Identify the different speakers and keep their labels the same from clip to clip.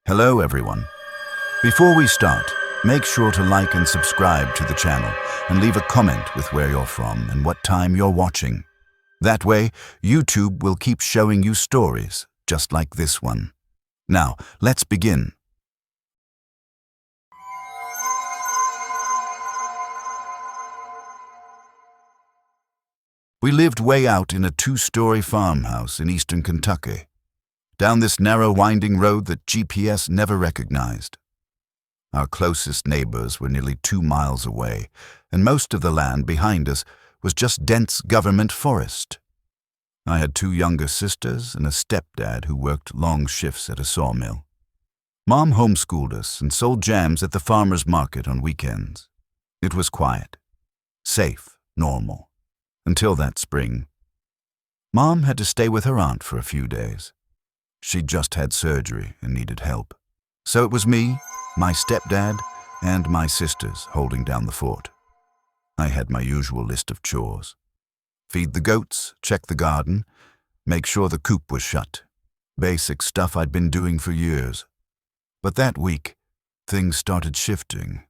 Speaker 1: Hello everyone. Before we start, make sure to like and subscribe to the channel and leave a comment with where you're from and what time you're watching. That way, YouTube will keep showing you stories just like this one. Now, let's begin. We lived way out in a 2-story farmhouse in eastern Kentucky, down this narrow winding road that GPS never recognized. Our closest neighbors were nearly 2 miles away, and most of the land behind us was just dense government forest. I had 2 younger sisters and a stepdad who worked long shifts at a sawmill. Mom homeschooled us and sold jams at the farmer's market on weekends. It was quiet, safe, normal, until that spring. Mom had to stay with her aunt for a few days. She'd just had surgery and needed help. So it was me, my stepdad, and my sisters holding down the fort. I had my usual list of chores. Feed the goats, check the garden, make sure the coop was shut. Basic stuff I'd been doing for years. But that week, things started shifting.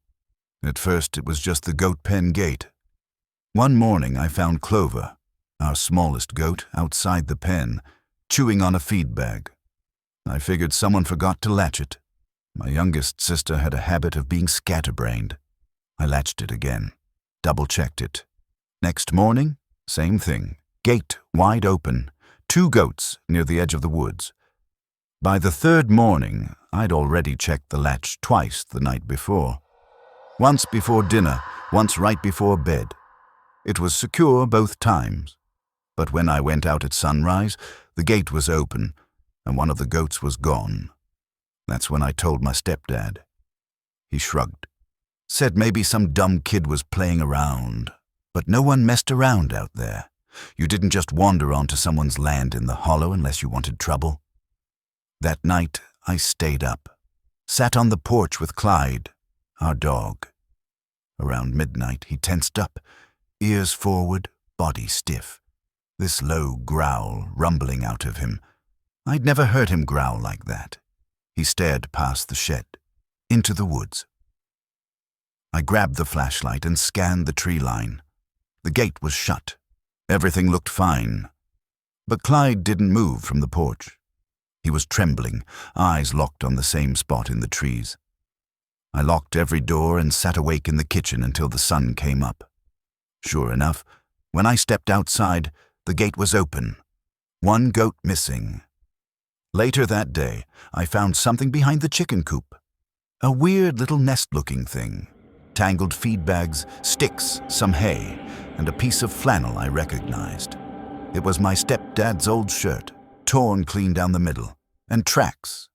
Speaker 1: At first, it was just the goat pen gate. One morning, I found Clover, our smallest goat, outside the pen, chewing on a feed bag. I figured someone forgot to latch it. My youngest sister had a habit of being scatterbrained. I latched it again, double-checked it. Next morning, same thing. Gate wide open, 2 goats near the edge of the woods. By the 3rd morning, I'd already checked the latch twice the night before. Once before dinner, once right before bed. It was secure both times. But when I went out at sunrise, the gate was open, and one of the goats was gone. That's when I told my stepdad. He shrugged, said maybe some dumb kid was playing around. But no one messed around out there. You didn't just wander onto someone's land in the hollow unless you wanted trouble. That night, I stayed up, sat on the porch with Clyde, our dog. Around midnight, he tensed up, ears forward, body stiff. This low growl rumbling out of him. I'd never heard him growl like that. He stared past the shed, into the woods. I grabbed the flashlight and scanned the tree line. The gate was shut. Everything looked fine. But Clyde didn't move from the porch. He was trembling, eyes locked on the same spot in the trees. I locked every door and sat awake in the kitchen until the sun came up. Sure enough, when I stepped outside, the gate was open. 1 goat missing. Later that day, I found something behind the chicken coop. A weird little nest-looking thing. Tangled feed bags, sticks, some hay, and a piece of flannel I recognized. It was my stepdad's old shirt, torn clean down the middle, and tracks.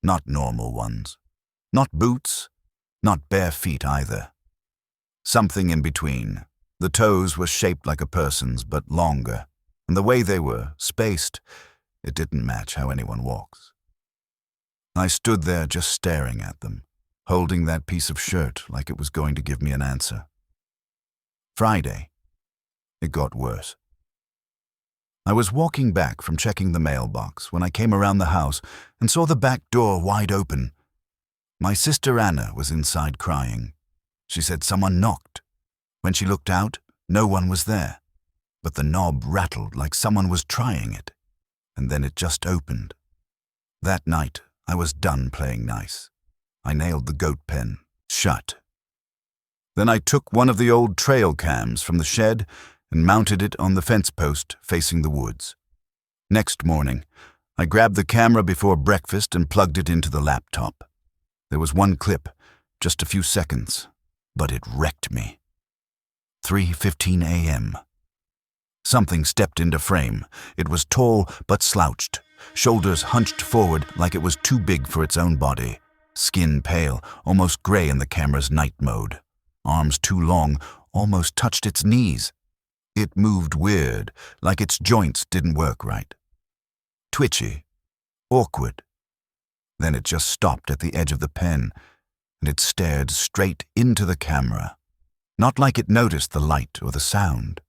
Speaker 1: Not normal ones. Not boots, not bare feet either. Something in between. The toes were shaped like a person's, but longer, and the way they were, spaced, it didn't match how anyone walks. I stood there just staring at them, holding that piece of shirt like it was going to give me an answer. Friday. It got worse. I was walking back from checking the mailbox when I came around the house and saw the back door wide open. My sister Anna was inside crying. She said someone knocked. When she looked out, no one was there, but the knob rattled like someone was trying it, and then it just opened. That night, I was done playing nice. I nailed the goat pen shut. Then I took one of the old trail cams from the shed and mounted it on the fence post facing the woods. Next morning, I grabbed the camera before breakfast and plugged it into the laptop. There was 1 clip, just a few seconds, but it wrecked me. 3:15 a.m. Something stepped into frame. It was tall but slouched, shoulders hunched forward like it was too big for its own body, skin pale, almost gray in the camera's night mode, arms too long, almost touched its knees. It moved weird, like its joints didn't work right. Twitchy, awkward. Then it just stopped at the edge of the pen, and it stared straight into the camera. Not like it noticed the light or the sound.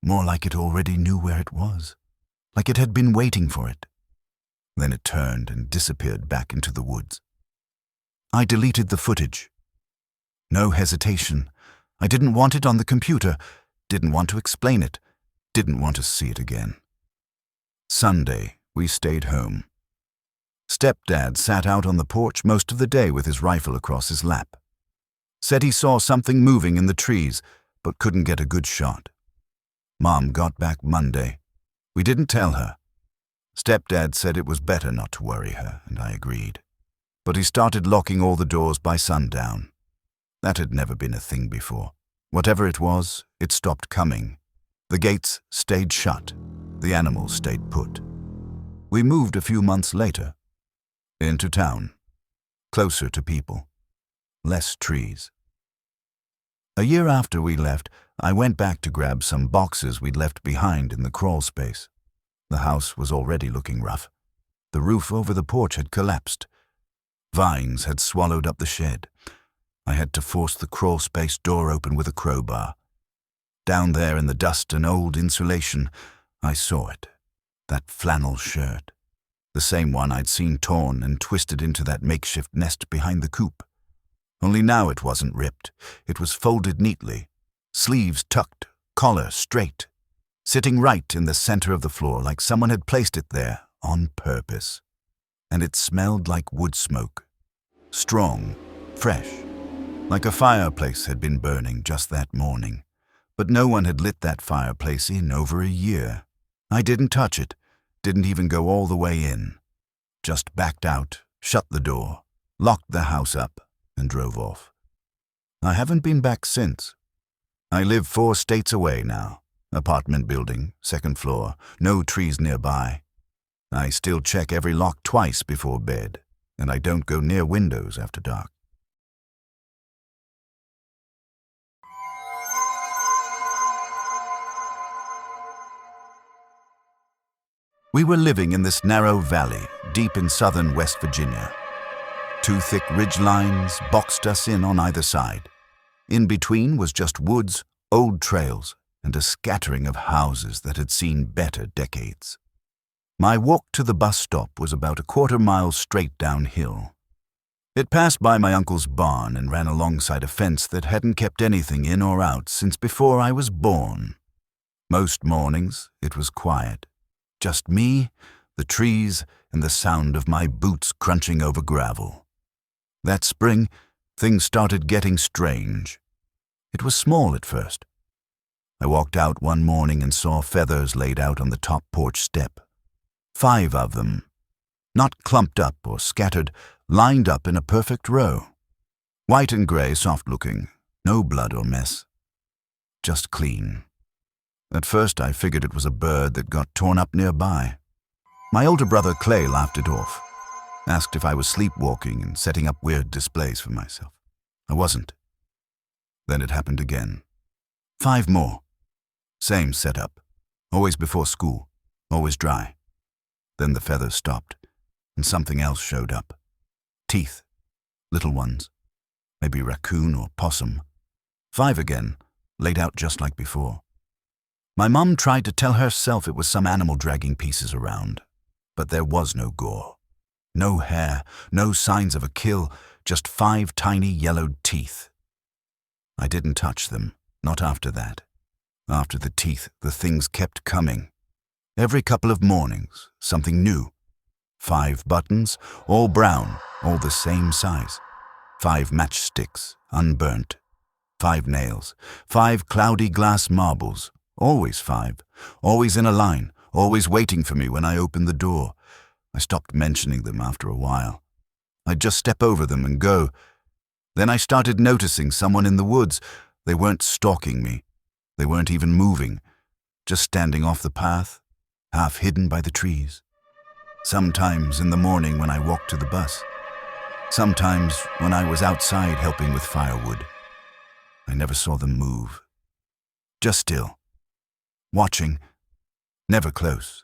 Speaker 1: More like it already knew where it was, like it had been waiting for it. Then it turned and disappeared back into the woods. I deleted the footage. No hesitation. I didn't want it on the computer, didn't want to explain it, didn't want to see it again. Sunday, we stayed home. Stepdad sat out on the porch most of the day with his rifle across his lap. Said he saw something moving in the trees, but couldn't get a good shot. Mom got back Monday. We didn't tell her. Stepdad said it was better not to worry her, and I agreed. But he started locking all the doors by sundown. That had never been a thing before. Whatever it was, it stopped coming. The gates stayed shut. The animals stayed put. We moved a few months later. Into town. Closer to people. Less trees. A year after we left, I went back to grab some boxes we'd left behind in the crawl space. The house was already looking rough. The roof over the porch had collapsed. Vines had swallowed up the shed. I had to force the crawl space door open with a crowbar. Down there in the dust and old insulation, I saw it. That flannel shirt. The same one I'd seen torn and twisted into that makeshift nest behind the coop. Only now it wasn't ripped. It was folded neatly. Sleeves tucked, collar straight. Sitting right in the center of the floor like someone had placed it there on purpose. And it smelled like wood smoke. Strong, fresh. Like a fireplace had been burning just that morning. But no one had lit that fireplace in over a year. I didn't touch it, didn't even go all the way in. Just backed out, shut the door, locked the house up, and drove off. I haven't been back since. I live 4 states away now. Apartment building, 2nd floor, no trees nearby. I still check every lock twice before bed, and I don't go near windows after dark. We were living in this narrow valley, deep in southern West Virginia. 2 thick ridge lines boxed us in on either side. In between was just woods, old trails, and a scattering of houses that had seen better decades. My walk to the bus stop was about a 1/4 mile straight downhill. It passed by my uncle's barn and ran alongside a fence that hadn't kept anything in or out since before I was born. Most mornings, it was quiet. Just me, the trees, and the sound of my boots crunching over gravel. That spring, things started getting strange. It was small at first. I walked out one morning and saw feathers laid out on the top porch step. 5 of them. Not clumped up or scattered, lined up in a perfect row. White and gray, soft-looking, no blood or mess. Just clean. At first I figured it was a bird that got torn up nearby. My older brother Clay laughed it off, asked if I was sleepwalking and setting up weird displays for myself. I wasn't. Then it happened again. 5 more. Same setup. Always before school. Always dry. Then the feathers stopped, and something else showed up. Teeth. Little ones. Maybe raccoon or possum. 5 again, laid out just like before. My mum tried to tell herself it was some animal dragging pieces around, but there was no gore. No hair, no signs of a kill, just 5 tiny yellowed teeth. I didn't touch them, not after that. After the teeth, the things kept coming. Every couple of mornings, something new. 5 buttons, all brown, all the same size. 5 matchsticks, unburnt. 5 nails, 5 cloudy glass marbles, always 5, always in a line, always waiting for me when I opened the door. I stopped mentioning them after a while. I'd just step over them and go. Then I started noticing someone in the woods. They weren't stalking me. They weren't even moving, just standing off the path, half hidden by the trees. Sometimes in the morning when I walked to the bus. Sometimes when I was outside helping with firewood. I never saw them move. Just still. Watching. Never close.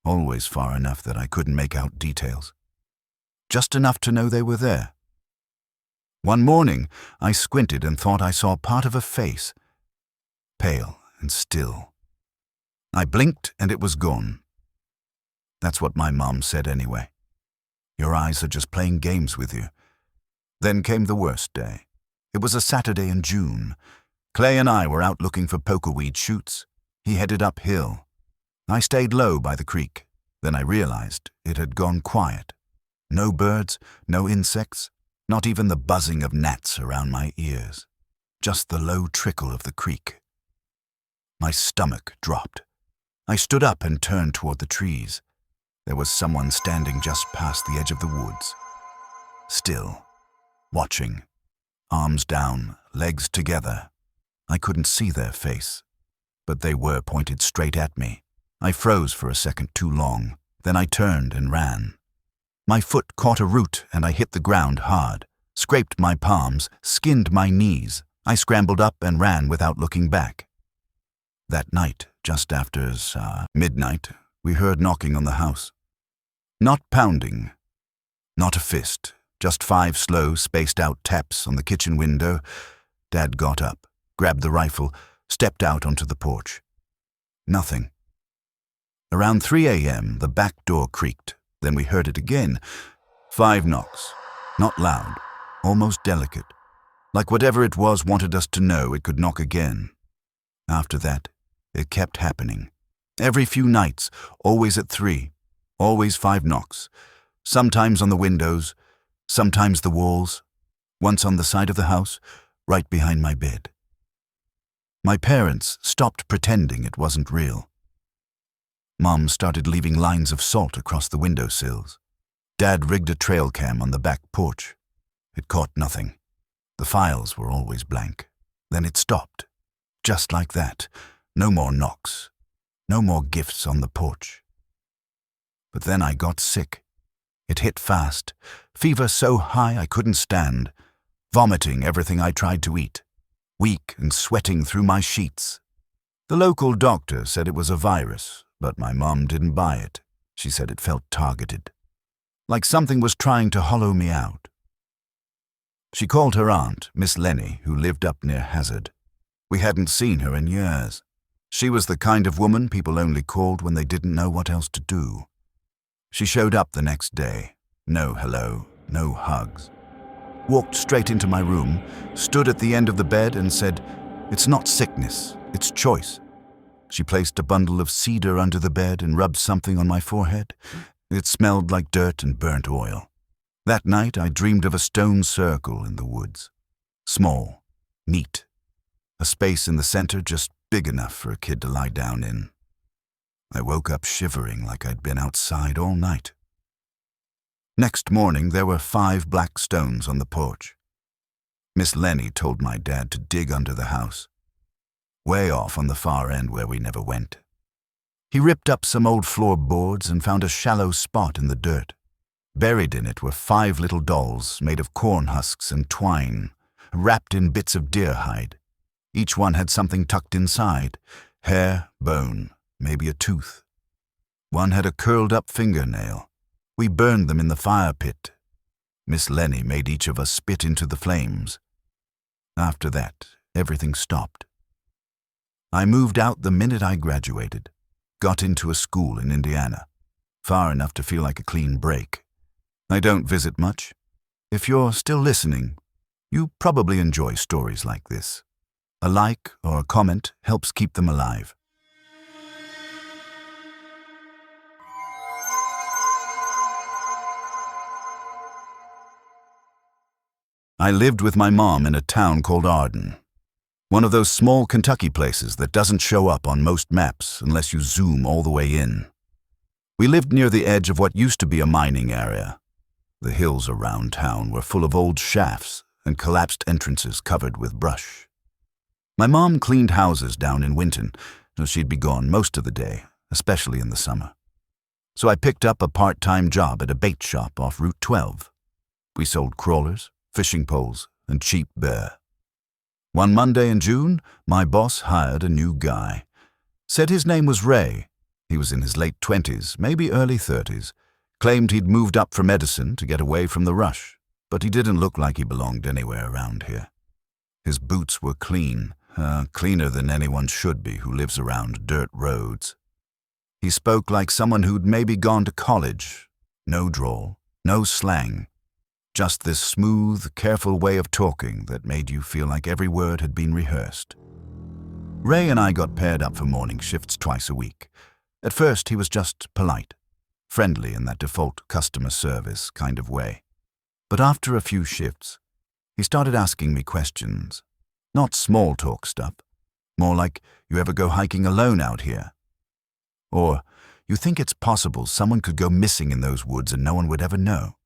Speaker 1: Always far enough that I couldn't make out details. Just enough to know they were there. One morning, I squinted and thought I saw part of a face. Pale and still. I blinked and it was gone. That's what my mom said anyway. Your eyes are just playing games with you. Then came the worst day. It was a Saturday in June. Clay and I were out looking for pokerweed shoots. He headed uphill. I stayed low by the creek. Then I realized it had gone quiet. No birds, no insects, not even the buzzing of gnats around my ears. Just the low trickle of the creek. My stomach dropped. I stood up and turned toward the trees. There was someone standing just past the edge of the woods. Still, watching, arms down, legs together. I couldn't see their face, but they were pointed straight at me. I froze for a second too long. Then I turned and ran. My foot caught a root and I hit the ground hard, scraped my palms, skinned my knees. I scrambled up and ran without looking back. That night, just after midnight, we heard knocking on the house. Not pounding, not a fist, just 5 slow, spaced-out taps on the kitchen window. Dad got up, grabbed the rifle, stepped out onto the porch. Nothing. Around 3 a.m., the back door creaked. Then we heard it again. 5 knocks. Not loud, almost delicate. Like whatever it was wanted us to know it could knock again. After that, it kept happening. Every few nights, always at 3. Always 5 knocks. Sometimes on the windows, sometimes the walls. Once on the side of the house, right behind my bed. My parents stopped pretending it wasn't real. Mom started leaving lines of salt across the windowsills. Dad rigged a trail cam on the back porch. It caught nothing. The files were always blank. Then it stopped. Just like that. No more knocks. No more gifts on the porch. But then I got sick. It hit fast. Fever so high I couldn't stand. Vomiting everything I tried to eat. Weak and sweating through my sheets. The local doctor said it was a virus, but my mom didn't buy it. She said it felt targeted. Like something was trying to hollow me out. She called her aunt, Miss Lenny, who lived up near Hazard. We hadn't seen her in years. She was the kind of woman people only called when they didn't know what else to do. She showed up the next day. No hello, no hugs. Walked straight into my room, stood at the end of the bed and said, "It's not sickness, it's choice." She placed a bundle of cedar under the bed and rubbed something on my forehead. It smelled like dirt and burnt oil. That night I dreamed of a stone circle in the woods. Small, neat. A space in the center just big enough for a kid to lie down in. I woke up shivering like I'd been outside all night. Next morning there were 5 black stones on the porch. Miss Lenny told my dad to dig under the house. Way off on the far end where we never went. He ripped up some old floorboards and found a shallow spot in the dirt. Buried in it were 5 little dolls made of corn husks and twine, wrapped in bits of deer hide. Each one had something tucked inside, hair, bone, maybe a tooth. One had a curled-up fingernail. We burned them in the fire pit. Miss Lenny made each of us spit into the flames. After that, everything stopped. I moved out the minute I graduated. Got into a school in Indiana, far enough to feel like a clean break. I don't visit much. If you're still listening, you probably enjoy stories like this. A like or a comment helps keep them alive. I lived with my mom in a town called Arden. One of those small Kentucky places that doesn't show up on most maps unless you zoom all the way in. We lived near the edge of what used to be a mining area. The hills around town were full of old shafts and collapsed entrances covered with brush. My mom cleaned houses down in Winton, so she'd be gone most of the day, especially in the summer. So I picked up a part-time job at a bait shop off Route 12. We sold crawlers, fishing poles, and cheap bear. One Monday in June, my boss hired a new guy. Said his name was Ray. He was in his late 20s, maybe early 30s. Claimed he'd moved up for medicine to get away from the rush, but he didn't look like he belonged anywhere around here. His boots were clean, cleaner than anyone should be who lives around dirt roads. He spoke like someone who'd maybe gone to college. No drawl, no slang. Just this smooth, careful way of talking that made you feel like every word had been rehearsed. Ray and I got paired up for morning shifts twice a week. At first, he was just polite, friendly in that default customer service kind of way. But after a few shifts, he started asking me questions. Not small talk stuff. More like, you ever go hiking alone out here? Or, you think it's possible someone could go missing in those woods and no one would ever know?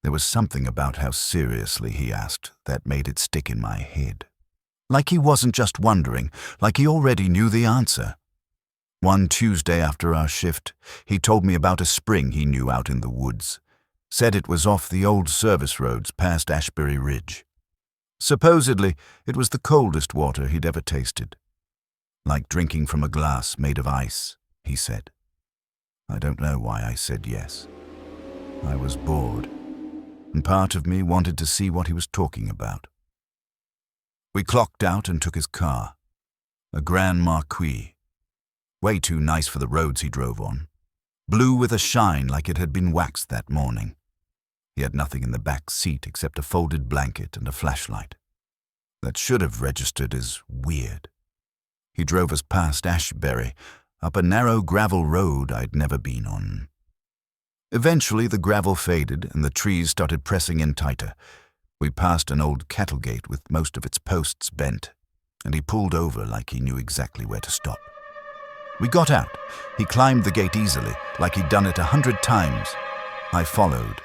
Speaker 1: There was something about how seriously he asked that made it stick in my head. Like he wasn't just wondering, like he already knew the answer. One Tuesday after our shift, he told me about a spring he knew out in the woods. Said it was off the old service roads past Ashbury Ridge. Supposedly, it was the coldest water he'd ever tasted. Like drinking from a glass made of ice, he said. I don't know why I said yes. I was bored, and part of me wanted to see what he was talking about. We clocked out and took his car, a Grand Marquis. Way too nice for the roads he drove on. Blue with a shine like it had been waxed that morning. He had nothing in the back seat except a folded blanket and a flashlight. That should have registered as weird. He drove us past Ashbury, up a narrow gravel road I'd never been on. Eventually the gravel faded and the trees started pressing in tighter. We passed an old cattle gate with most of its posts bent, and he pulled over like he knew exactly where to stop. We got out. He climbed the gate easily, like he'd done it 100 times. I followed.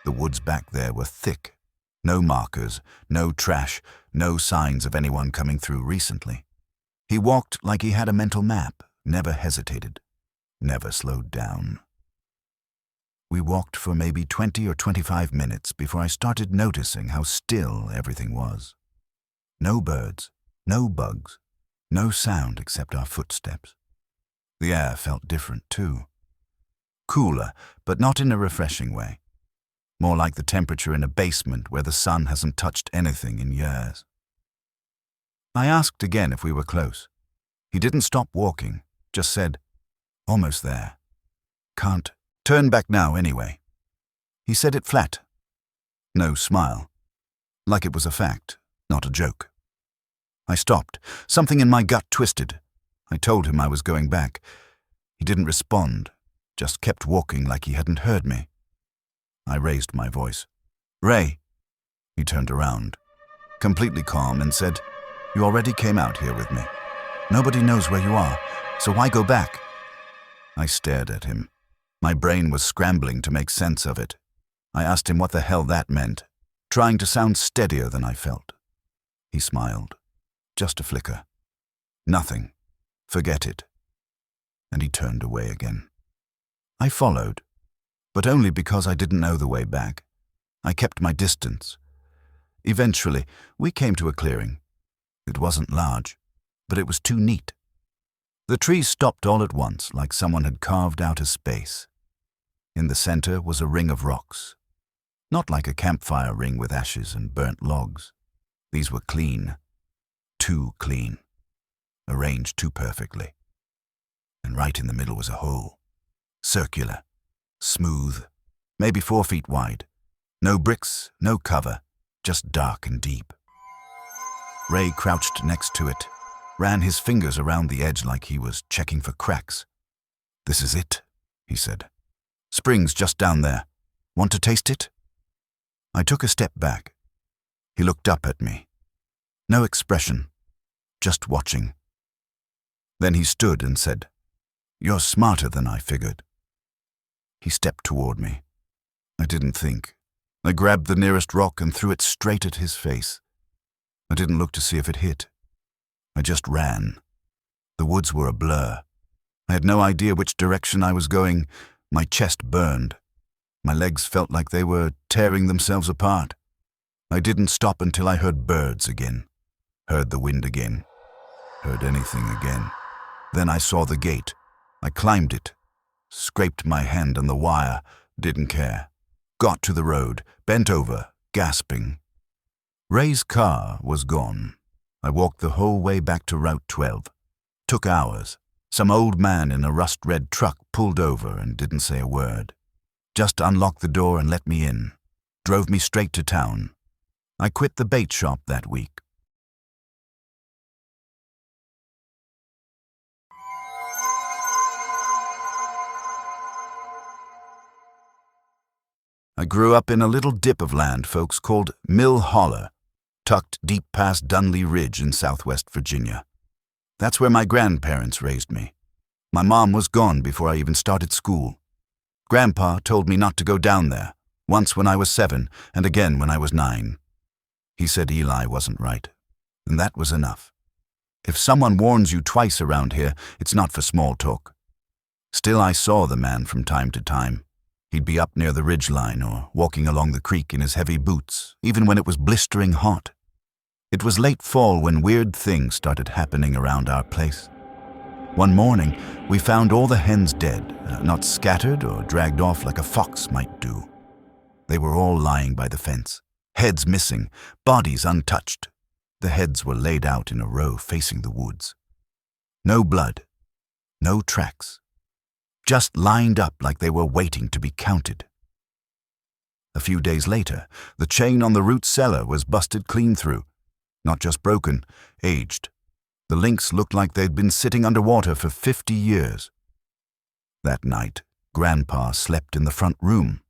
Speaker 1: The woods back there were thick. No markers, no trash, no signs of anyone coming through recently. He walked like he had a mental map, never hesitated, never slowed down. We walked for maybe 20 or 25 minutes before I started noticing how still everything was. No birds, no bugs, no sound except our footsteps. The air felt different too. Cooler, but not in a refreshing way. More like the temperature in a basement where the sun hasn't touched anything in years. I asked again if we were close. He didn't stop walking, just said, "Almost there. Can't turn back now anyway." He said it flat. No smile. Like it was a fact, not a joke. I stopped. Something in my gut twisted. I told him I was going back. He didn't respond, just kept walking like he hadn't heard me. I raised my voice. "Ray." He turned around, completely calm, and said, "You already came out here with me. Nobody knows where you are, so why go back?" I stared at him. My brain was scrambling to make sense of it. I asked him what the hell that meant, trying to sound steadier than I felt. He smiled. Just a flicker. Nothing. Forget it. And he turned away again. I followed, but only because I didn't know the way back. I kept my distance. Eventually, we came to a clearing. It wasn't large, but it was too neat. The trees stopped all at once, like someone had carved out a space. In the center was a ring of rocks. Not like a campfire ring with ashes and burnt logs. These were clean. Too clean. Arranged too perfectly. And right in the middle was a hole. Circular. Smooth. Maybe 4 feet wide. No bricks, no cover. Just dark and deep. Ray crouched next to it. Ran his fingers around the edge like he was checking for cracks. "This is it," he said. "Spring's just down there. Want to taste it?" I took a step back. He looked up at me. No expression. Just watching. Then he stood and said, "You're smarter than I figured." He stepped toward me. I didn't think. I grabbed the nearest rock and threw it straight at his face. I didn't look to see if it hit. I just ran. The woods were a blur. I had no idea which direction I was going. My chest burned. My legs felt like they were tearing themselves apart. I didn't stop until I heard birds again. Heard the wind again. Heard anything again. Then I saw the gate. I climbed it. Scraped my hand on the wire. Didn't care. Got to the road. Bent over, gasping. Ray's car was gone. I walked the whole way back to Route 12. Took hours. Some old man in a rust-red truck pulled over and didn't say a word. Just unlocked the door and let me in. Drove me straight to town. I quit the bait shop that week. I grew up in a little dip of land folks called Mill Holler, tucked deep past Dunley Ridge in southwest Virginia. That's where my grandparents raised me. My mom was gone before I even started school. Grandpa told me not to go down there, once when I was 7 and again when I was 9. He said Eli wasn't right, and that was enough. If someone warns you twice around here, it's not for small talk. Still, I saw the man from time to time. He'd be up near the ridgeline or walking along the creek in his heavy boots, even when it was blistering hot. It was late fall when weird things started happening around our place. One morning, we found all the hens dead, not scattered or dragged off like a fox might do. They were all lying by the fence, heads missing, bodies untouched. The heads were laid out in a row facing the woods. No blood, no tracks. Just lined up like they were waiting to be counted. A few days later, the chain on the root cellar was busted clean through. Not just broken, aged. The links looked like they'd been sitting underwater for 50 years. That night, Grandpa slept in the front room,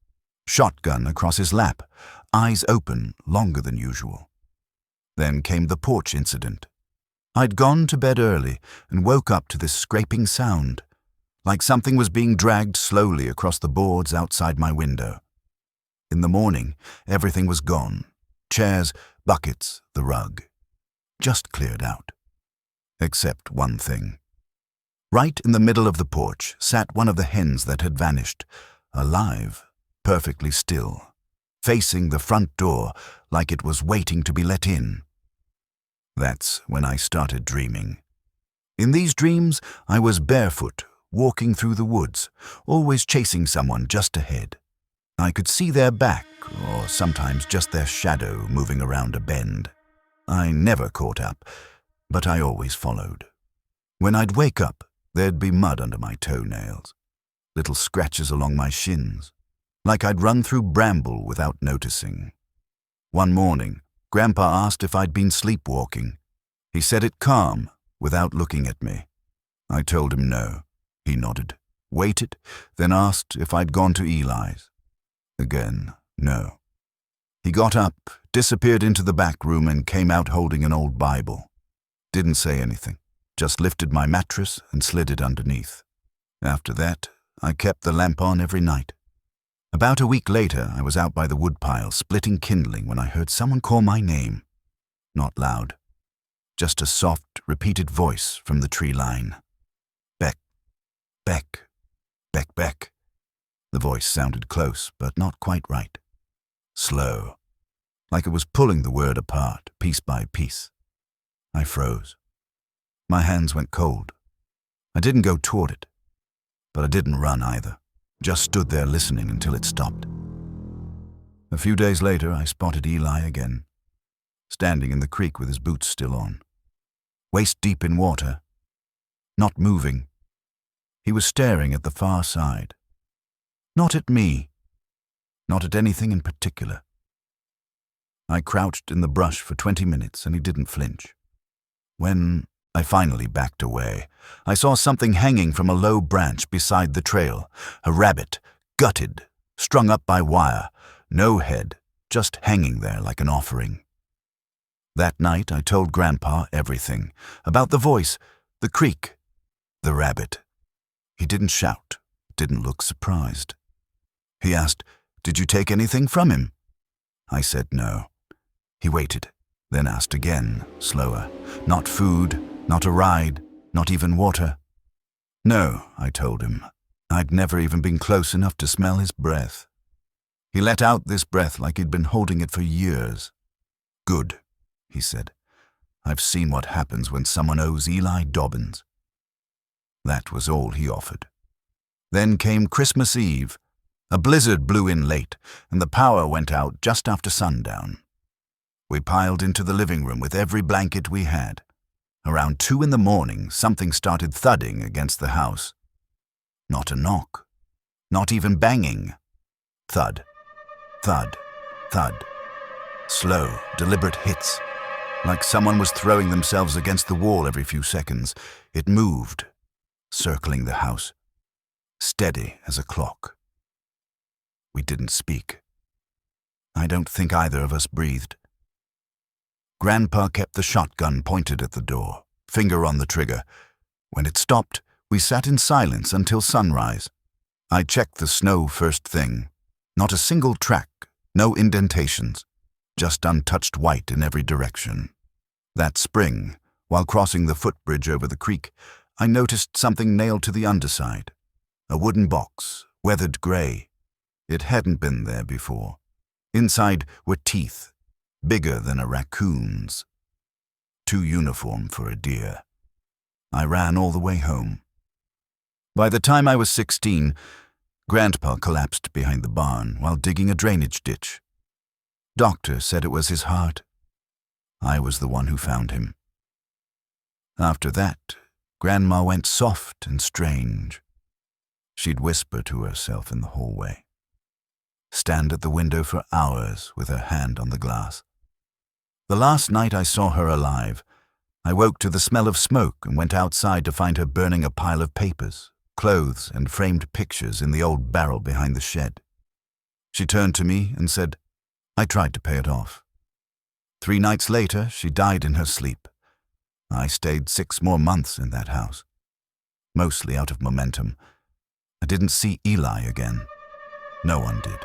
Speaker 1: shotgun across his lap, eyes open longer than usual. Then came the porch incident. I'd gone to bed early and woke up to this scraping sound, like something was being dragged slowly across the boards outside my window. In the morning, everything was gone. Chairs, buckets, the rug. Just cleared out. Except one thing. Right in the middle of the porch sat one of the hens that had vanished, alive, perfectly still, facing the front door like it was waiting to be let in. That's when I started dreaming. In these dreams, I was barefoot, walking through the woods, always chasing someone just ahead. I could see their back, or sometimes just their shadow moving around a bend. I never caught up, but I always followed. When I'd wake up, there'd be mud under my toenails, little scratches along my shins, like I'd run through bramble without noticing. One morning, Grandpa asked if I'd been sleepwalking. He said it calm, without looking at me. I told him no. He nodded, waited, then asked if I'd gone to Eli's. Again, no. He got up, disappeared into the back room and came out holding an old Bible. Didn't say anything, just lifted my mattress and slid it underneath. After that, I kept the lamp on every night. About a week later, I was out by the woodpile splitting kindling when I heard someone call my name. Not loud, just a soft, repeated voice from the tree line. Beck, Beck, Beck, Beck. The voice sounded close, but not quite right. Slow, like it was pulling the word apart, piece by piece. I froze. My hands went cold. I didn't go toward it, but I didn't run either. Just stood there listening until it stopped. A few days later, I spotted Eli again, standing in the creek with his boots still on, waist deep in water, not moving. He was staring at the far side. Not at me, not at anything in particular. I crouched in the brush for 20 minutes and he didn't flinch. When I finally backed away, I saw something hanging from a low branch beside the trail, a rabbit, gutted, strung up by wire, no head, just hanging there like an offering. That night I told Grandpa everything, about the voice, the creek, the rabbit. He didn't shout, didn't look surprised. He asked, "Did you take anything from him?" I said no. He waited, then asked again, slower. Not food, not a ride, not even water. No, I told him. I'd never even been close enough to smell his breath. He let out this breath like he'd been holding it for years. Good, he said. I've seen what happens when someone owes Eli Dobbins. That was all he offered. Then came Christmas Eve. A blizzard blew in late, and the power went out just after sundown. We piled into the living room with every blanket we had. Around 2 in the morning, something started thudding against the house. Not a knock. Not even banging. Thud, thud, thud. Slow, deliberate hits. Like someone was throwing themselves against the wall every few seconds. It moved, circling the house, steady as a clock. We didn't speak. I don't think either of us breathed. Grandpa kept the shotgun pointed at the door, finger on the trigger. When it stopped, we sat in silence until sunrise. I checked the snow first thing. Not a single track, no indentations, just untouched white in every direction. That spring, while crossing the footbridge over the creek, I noticed something nailed to the underside. A wooden box, weathered gray. It hadn't been there before. Inside were teeth, bigger than a raccoon's. Too uniform for a deer. I ran all the way home. By the time I was 16, Grandpa collapsed behind the barn while digging a drainage ditch. Doctor said it was his heart. I was the one who found him. After that, Grandma went soft and strange. She'd whisper to herself in the hallway. Stand at the window for hours with her hand on the glass. The last night I saw her alive, I woke to the smell of smoke and went outside to find her burning a pile of papers, clothes, and framed pictures in the old barrel behind the shed. She turned to me and said, "I tried to pay it off." 3 nights later, she died in her sleep. I stayed 6 more months in that house, mostly out of momentum. I didn't see Eli again. No one did.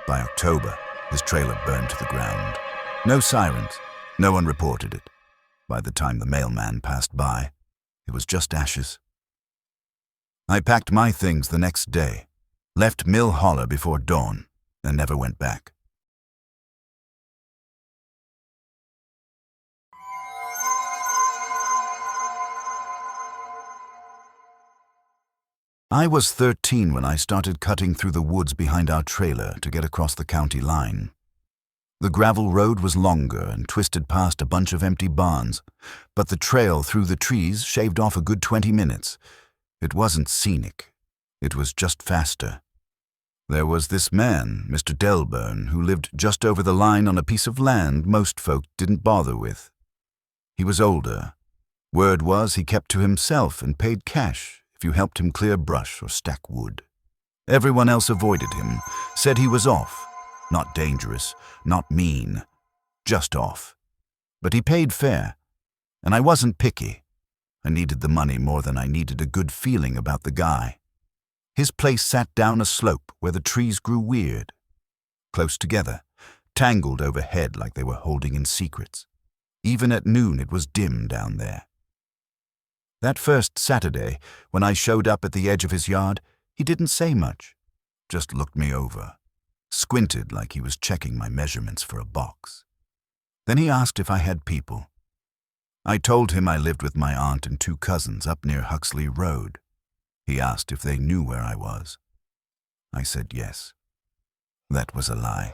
Speaker 1: By October, his trailer burned to the ground. No sirens. No one reported it. By the time the mailman passed by, it was just ashes. I packed my things the next day, left Mill Holler before dawn, and never went back. I was 13 when I started cutting through the woods behind our trailer to get across the county line. The gravel road was longer and twisted past a bunch of empty barns, but the trail through the trees shaved off a good 20 minutes. It wasn't scenic. It was just faster. There was this man, Mr. Delburn, who lived just over the line on a piece of land most folk didn't bother with. He was older. Word was he kept to himself and paid cash if you helped him clear brush or stack wood. Everyone else avoided him, said he was off. Not dangerous, not mean, just off. But he paid fair, and I wasn't picky. I needed the money more than I needed a good feeling about the guy. His place sat down a slope where the trees grew weird, close together, tangled overhead like they were holding in secrets. Even at noon it was dim down there. That first Saturday, when I showed up at the edge of his yard, he didn't say much, just looked me over, squinted like he was checking my measurements for a box. Then he asked if I had people. I told him I lived with my aunt and 2 cousins up near Huxley Road. He asked if they knew where I was. I said yes. That was a lie.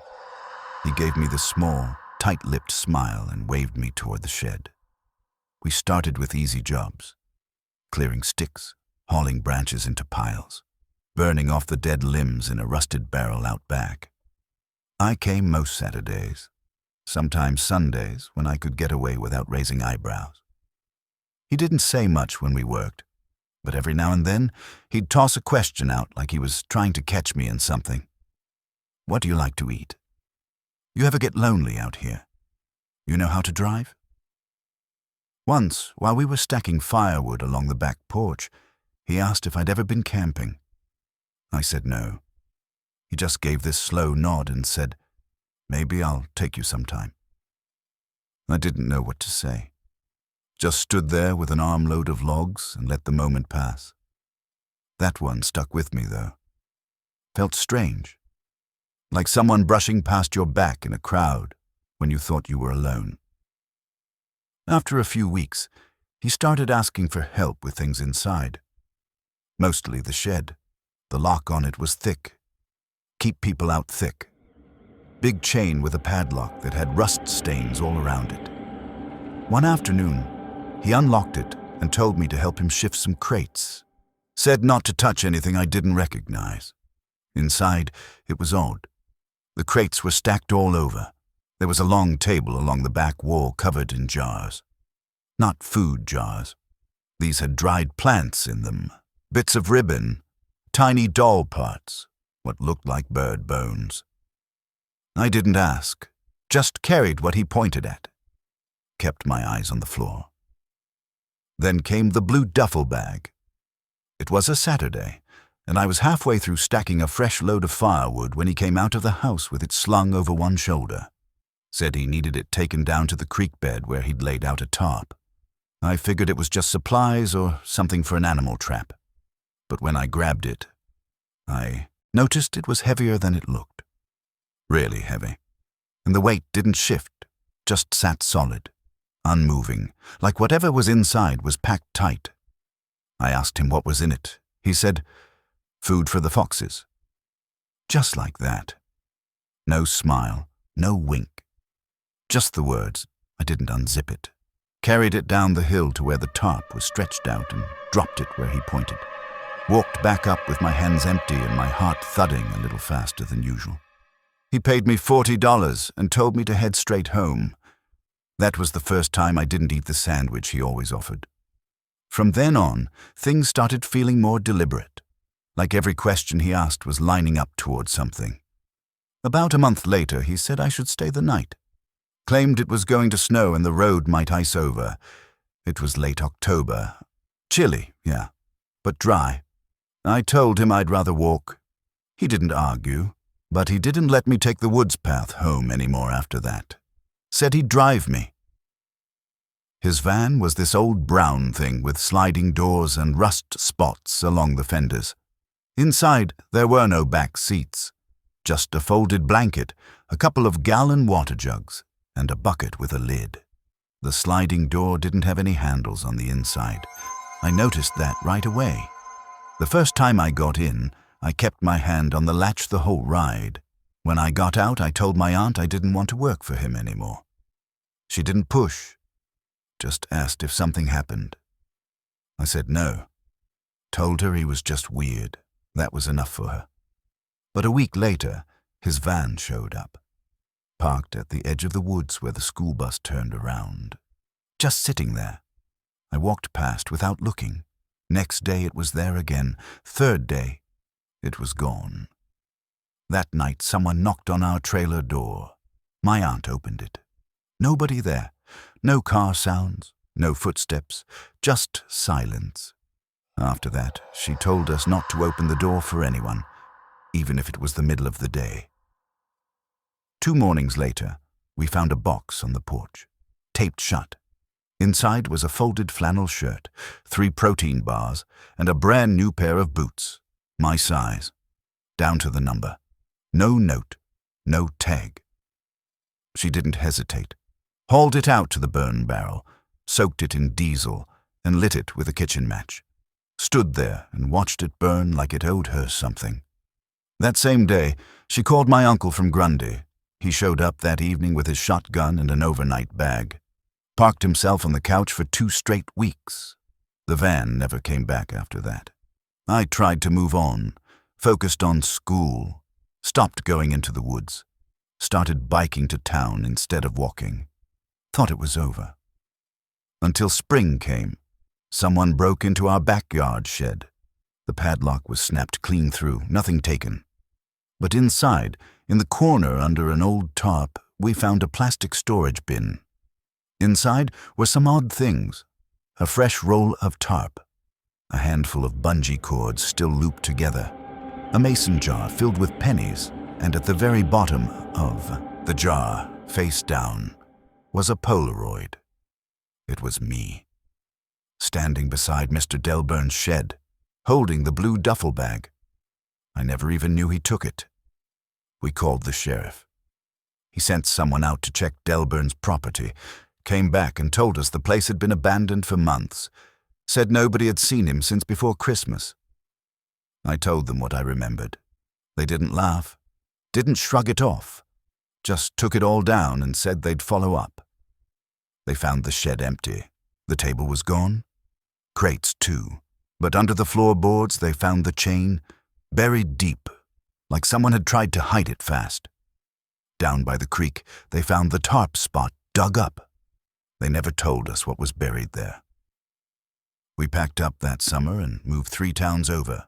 Speaker 1: He gave me the small, tight-lipped smile and waved me toward the shed. We started with easy jobs. Clearing sticks, hauling branches into piles, burning off the dead limbs in a rusted barrel out back. I came most Saturdays, sometimes Sundays when I could get away without raising eyebrows. He didn't say much when we worked, but every now and then he'd toss a question out like he was trying to catch me in something. "What do you like to eat? You ever get lonely out here? You know how to drive?" Once, while we were stacking firewood along the back porch, he asked if I'd ever been camping. I said no. He just gave this slow nod and said, "Maybe I'll take you sometime." I didn't know what to say. Just stood there with an armload of logs and let the moment pass. That one stuck with me, though. Felt strange. Like someone brushing past your back in a crowd when you thought you were alone. After a few weeks, he started asking for help with things inside. Mostly the shed. The lock on it was thick. Keep people out thick. Big chain with a padlock that had rust stains all around it. One afternoon, He unlocked it and told me to help him shift some crates. Said not to touch anything I didn't recognize. Inside, it was odd. The crates were stacked all over. There was a long table along the back wall covered in jars. Not food jars. These had dried plants in them, bits of ribbon, tiny doll parts, what looked like bird bones. I didn't ask, just carried what he pointed at. Kept my eyes on the floor. Then came the blue duffel bag. It was a Saturday, and I was halfway through stacking a fresh load of firewood when he came out of the house with it slung over one shoulder. Said he needed it taken down to the creek bed where he'd laid out a tarp. I figured it was just supplies or something for an animal trap. But when I grabbed it, I noticed it was heavier than it looked. Really heavy. And the weight didn't shift, just sat solid, unmoving, like whatever was inside was packed tight. I asked him what was in it. He said, "Food for the foxes." Just like that. No smile, no wink. Just the words. I didn't unzip it. Carried it down the hill to where the tarp was stretched out and dropped it where he pointed. Walked back up with my hands empty and my heart thudding a little faster than usual. He paid me $40 and told me to head straight home. That was the first time I didn't eat the sandwich he always offered. From then on, things started feeling more deliberate, like every question he asked was lining up towards something. About a month later, he said I should stay the night. Claimed it was going to snow and the road might ice over. It was late October. Chilly, yeah, but dry. I told him I'd rather walk. He didn't argue, but he didn't let me take the woods path home anymore after that. Said he'd drive me. His van was this old brown thing with sliding doors and rust spots along the fenders. Inside, there were no back seats, just a folded blanket, a couple of gallon water jugs, and a bucket with a lid. The sliding door didn't have any handles on the inside. I noticed that right away. The first time I got in, I kept my hand on the latch the whole ride. When I got out, I told my aunt I didn't want to work for him anymore. She didn't push, just asked if something happened. I said no. Told her he was just weird. That was enough for her. But a week later, his van showed up, parked at the edge of the woods where the school bus turned around. Just sitting there. I walked past without looking. Next day it was there again. Third day, it was gone. That night someone knocked on our trailer door. My aunt opened it. Nobody there. No car sounds, no footsteps, just silence. After that, she told us not to open the door for anyone, even if it was the middle of the day. 2 mornings later, we found a box on the porch, taped shut. Inside was a folded flannel shirt, 3 protein bars, and a brand new pair of boots, my size, down to the number. No note, no tag. She didn't hesitate. Hauled it out to the burn barrel, soaked it in diesel, and lit it with a kitchen match. Stood there and watched it burn like it owed her something. That same day, she called my uncle from Grundy. He showed up that evening with his shotgun and an overnight bag. Parked himself on the couch for 2 straight weeks. The van never came back after that. I tried to move on, focused on school, stopped going into the woods, started biking to town instead of walking. Thought it was over. Until spring came. Someone broke into our backyard shed. The padlock was snapped clean through, nothing taken. But inside, in the corner under an old tarp, we found a plastic storage bin. Inside were some odd things. A fresh roll of tarp, a handful of bungee cords still looped together, a mason jar filled with pennies, and at the very bottom of the jar, face down, was a Polaroid. It was me, standing beside Mr. Delburn's shed, holding the blue duffel bag. I never even knew he took it. We called the sheriff. He sent someone out to check Delburn's property, came back and told us the place had been abandoned for months, said nobody had seen him since before Christmas. I told them what I remembered. They didn't laugh, didn't shrug it off, just took it all down and said they'd follow up. They found the shed empty, The table was gone, crates too, but under the floorboards they found the chain, buried deep, like someone had tried to hide it fast. Down by the creek, they found the tarp spot dug up. They never told us what was buried there. We packed up that summer and moved 3 towns over.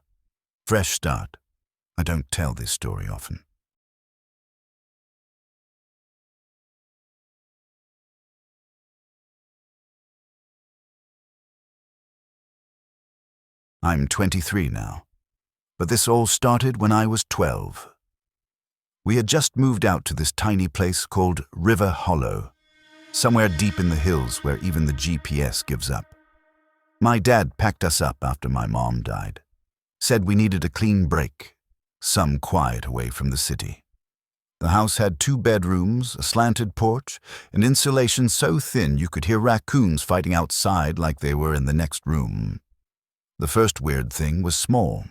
Speaker 1: Fresh start. I don't tell this story often. I'm 23 now, but this all started when I was 12. We had just moved out to this tiny place called River Hollow, somewhere deep in the hills where even the GPS gives up. My dad packed us up after my mom died, said we needed a clean break, some quiet away from the city. The house had 2 bedrooms, a slanted porch, and insulation so thin you could hear raccoons fighting outside like they were in the next room. The first weird thing was small.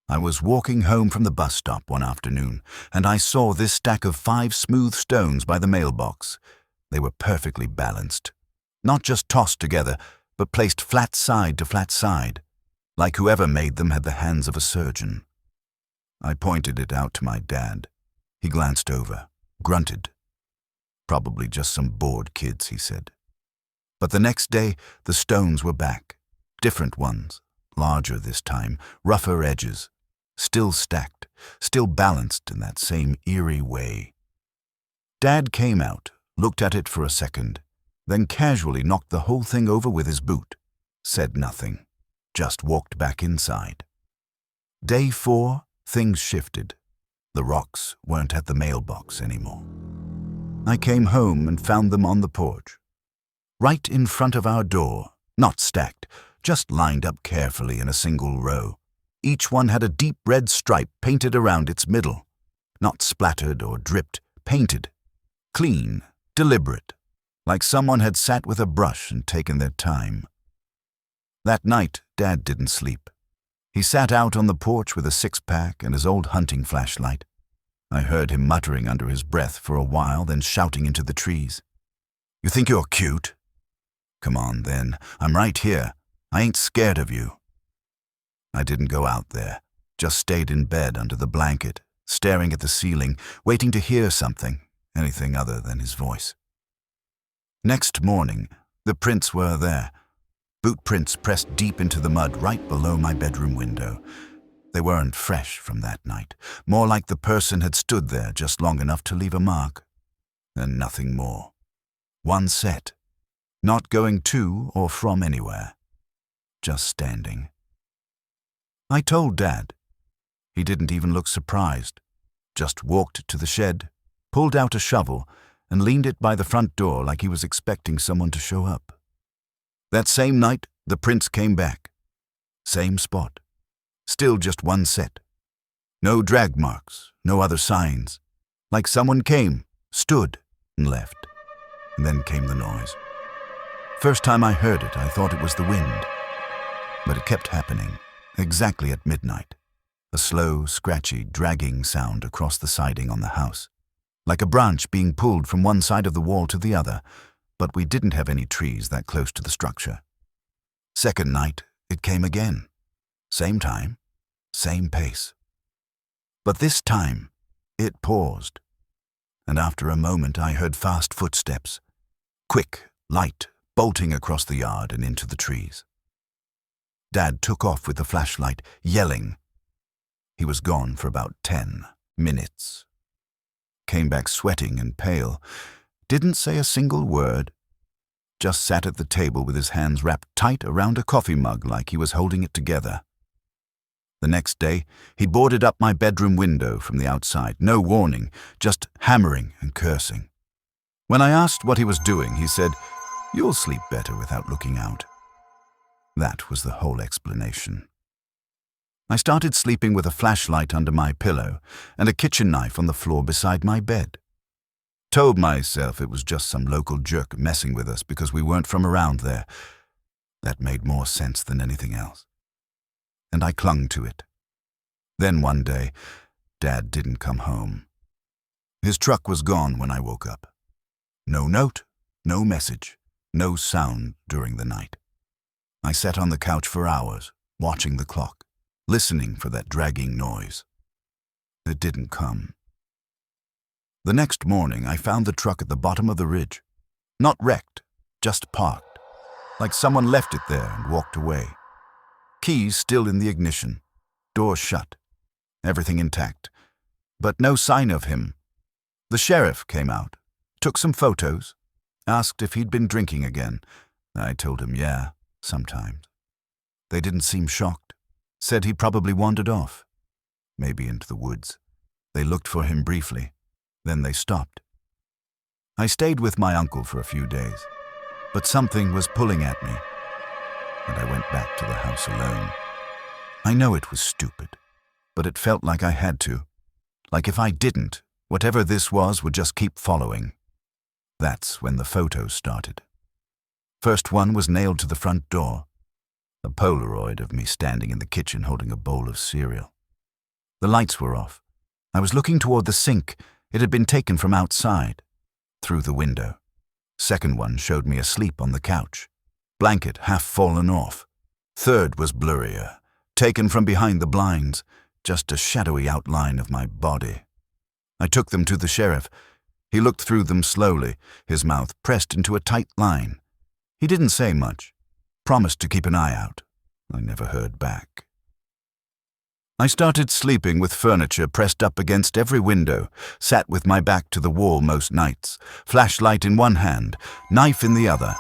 Speaker 1: I was walking home from the bus stop one afternoon, and I saw this stack of 5 smooth stones by the mailbox. They were perfectly balanced, not just tossed together, but placed flat side to flat side, like whoever made them had the hands of a surgeon. I pointed it out to my dad. He glanced over, grunted. Probably just some bored kids, he said. But the next day, the stones were back. Different ones, larger this time, rougher edges, still stacked, still balanced in that same eerie way. Dad came out, looked at it for a second, then casually knocked the whole thing over with his boot, said nothing, just walked back inside. Day 4, things shifted. The rocks weren't at the mailbox anymore. I came home and found them on the porch, right in front of our door, not stacked, just lined up carefully in a single row. Each one had a deep red stripe painted around its middle. Not splattered or dripped, painted. Clean, deliberate, like someone had sat with a brush and taken their time. That night, Dad didn't sleep. He sat out on the porch with a 6-pack and his old hunting flashlight. I heard him muttering under his breath for a while, then shouting into the trees. "You think you're cute? Come on, then. I'm right here. I ain't scared of you." I didn't go out there, just stayed in bed under the blanket, staring at the ceiling, waiting to hear something, anything other than his voice. Next morning, the prints were there. Boot prints pressed deep into the mud right below my bedroom window. They weren't fresh from that night, more like the person had stood there just long enough to leave a mark. And nothing more. One set, not going to or from anywhere. Just standing. I told Dad. He didn't even look surprised, just walked to the shed, pulled out a shovel, and leaned it by the front door like he was expecting someone to show up. That same night, the prints came back. Same spot. Still just one set. No drag marks, no other signs. Like someone came, stood, and left. And then came the noise. First time I heard it, I thought it was the wind. But it kept happening, exactly at midnight. A slow, scratchy, dragging sound across the siding on the house, like a branch being pulled from one side of the wall to the other, but we didn't have any trees that close to the structure. Second night, it came again. Same time, same pace. But this time, it paused, and after a moment I heard fast footsteps, quick, light, bolting across the yard and into the trees. Dad took off with the flashlight, yelling. He was gone for about 10 minutes. Came back sweating and pale. Didn't say a single word. Just sat at the table with his hands wrapped tight around a coffee mug like he was holding it together. The next day, he boarded up my bedroom window from the outside, no warning, just hammering and cursing. When I asked what he was doing, he said, "You'll sleep better without looking out." That was the whole explanation. I started sleeping with a flashlight under my pillow and a kitchen knife on the floor beside my bed. Told myself it was just some local jerk messing with us because we weren't from around there. That made more sense than anything else. And I clung to it. Then one day, Dad didn't come home. His truck was gone when I woke up. No note, no message, No sound during the night. I sat on the couch for hours, watching the clock, listening for that dragging noise. It didn't come. The next morning, I found the truck at the bottom of the ridge. Not wrecked, just parked, like someone left it there and walked away. Keys still in the ignition, door shut, everything intact, but no sign of him. The sheriff came out, took some photos, asked if he'd been drinking again. I told him, yeah, sometimes. They didn't seem shocked, said he probably wandered off, maybe into the woods. They looked for him briefly, then they stopped. I stayed with my uncle for a few days, but something was pulling at me, and I went back to the house alone. I know it was stupid, but it felt like I had to. Like if I didn't, whatever this was would just keep following. That's when the photos started. First one was nailed to the front door, a Polaroid of me standing in the kitchen holding a bowl of cereal. The lights were off. I was looking toward the sink. It had been taken from outside, through the window. Second one showed me asleep on the couch, blanket half fallen off. Third was blurrier, taken from behind the blinds, just a shadowy outline of my body. I took them to the sheriff. He looked through them slowly, his mouth pressed into a tight line. He didn't say much, promised to keep an eye out. I never heard back. I started sleeping with furniture pressed up against every window, sat with my back to the wall most nights, flashlight in one hand, knife in the other.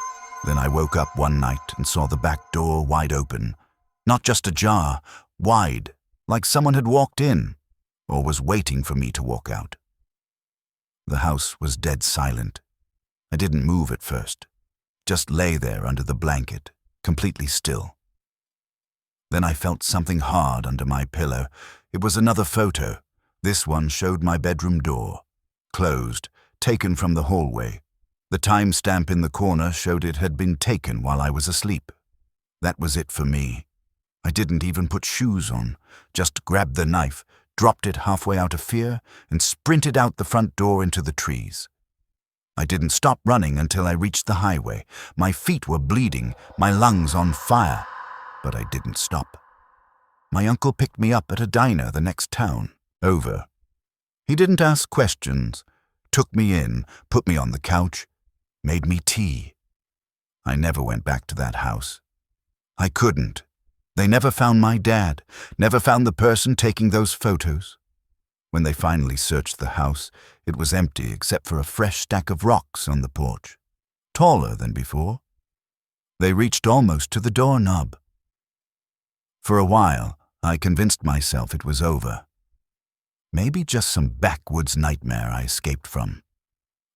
Speaker 1: Then I woke up one night and saw the back door wide open. Not just ajar, wide, like someone had walked in, or was waiting for me to walk out. The house was dead silent. I didn't move at first, just lay there under the blanket, completely still. Then I felt something hard under my pillow. It was another photo. This one showed my bedroom door, closed, taken from the hallway. The timestamp in the corner showed it had been taken while I was asleep. That was it for me. I didn't even put shoes on, just grabbed the knife, dropped it halfway out of fear, and sprinted out the front door into the trees. I didn't stop running until I reached the highway. My feet were bleeding, my lungs on fire, but I didn't stop. My uncle picked me up at a diner the next town over. He didn't ask questions, took me in, put me on the couch, made me tea. I never went back to that house. I couldn't. They never found my dad, never found the person taking those photos. When they finally searched the house, it was empty except for a fresh stack of rocks on the porch, taller than before. They reached almost to the doorknob. For a while, I convinced myself it was over. Maybe just some backwoods nightmare I escaped from.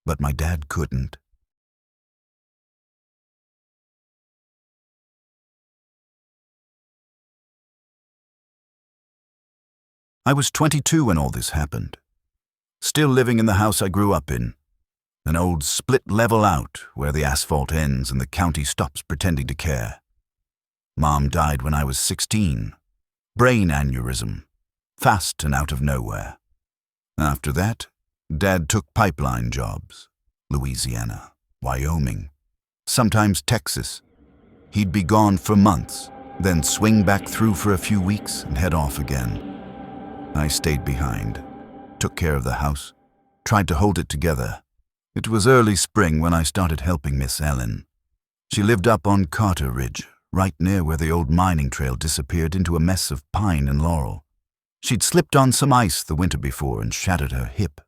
Speaker 1: But my dad couldn't. I was 22 when all this happened. Still living in the house I grew up in. An old split level out where the asphalt ends and the county stops pretending to care. Mom died when I was 16. Brain aneurysm. Fast and out of nowhere. After that, Dad took pipeline jobs. Louisiana, Wyoming, sometimes Texas. He'd be gone for months, then swing back through for a few weeks and head off again. I stayed behind, took care of the house, tried to hold it together. It was early spring when I started helping Miss Ellen. She lived up on Carter Ridge, right near where the old mining trail disappeared into a mess of pine and laurel. She'd slipped on some ice the winter before and shattered her hip.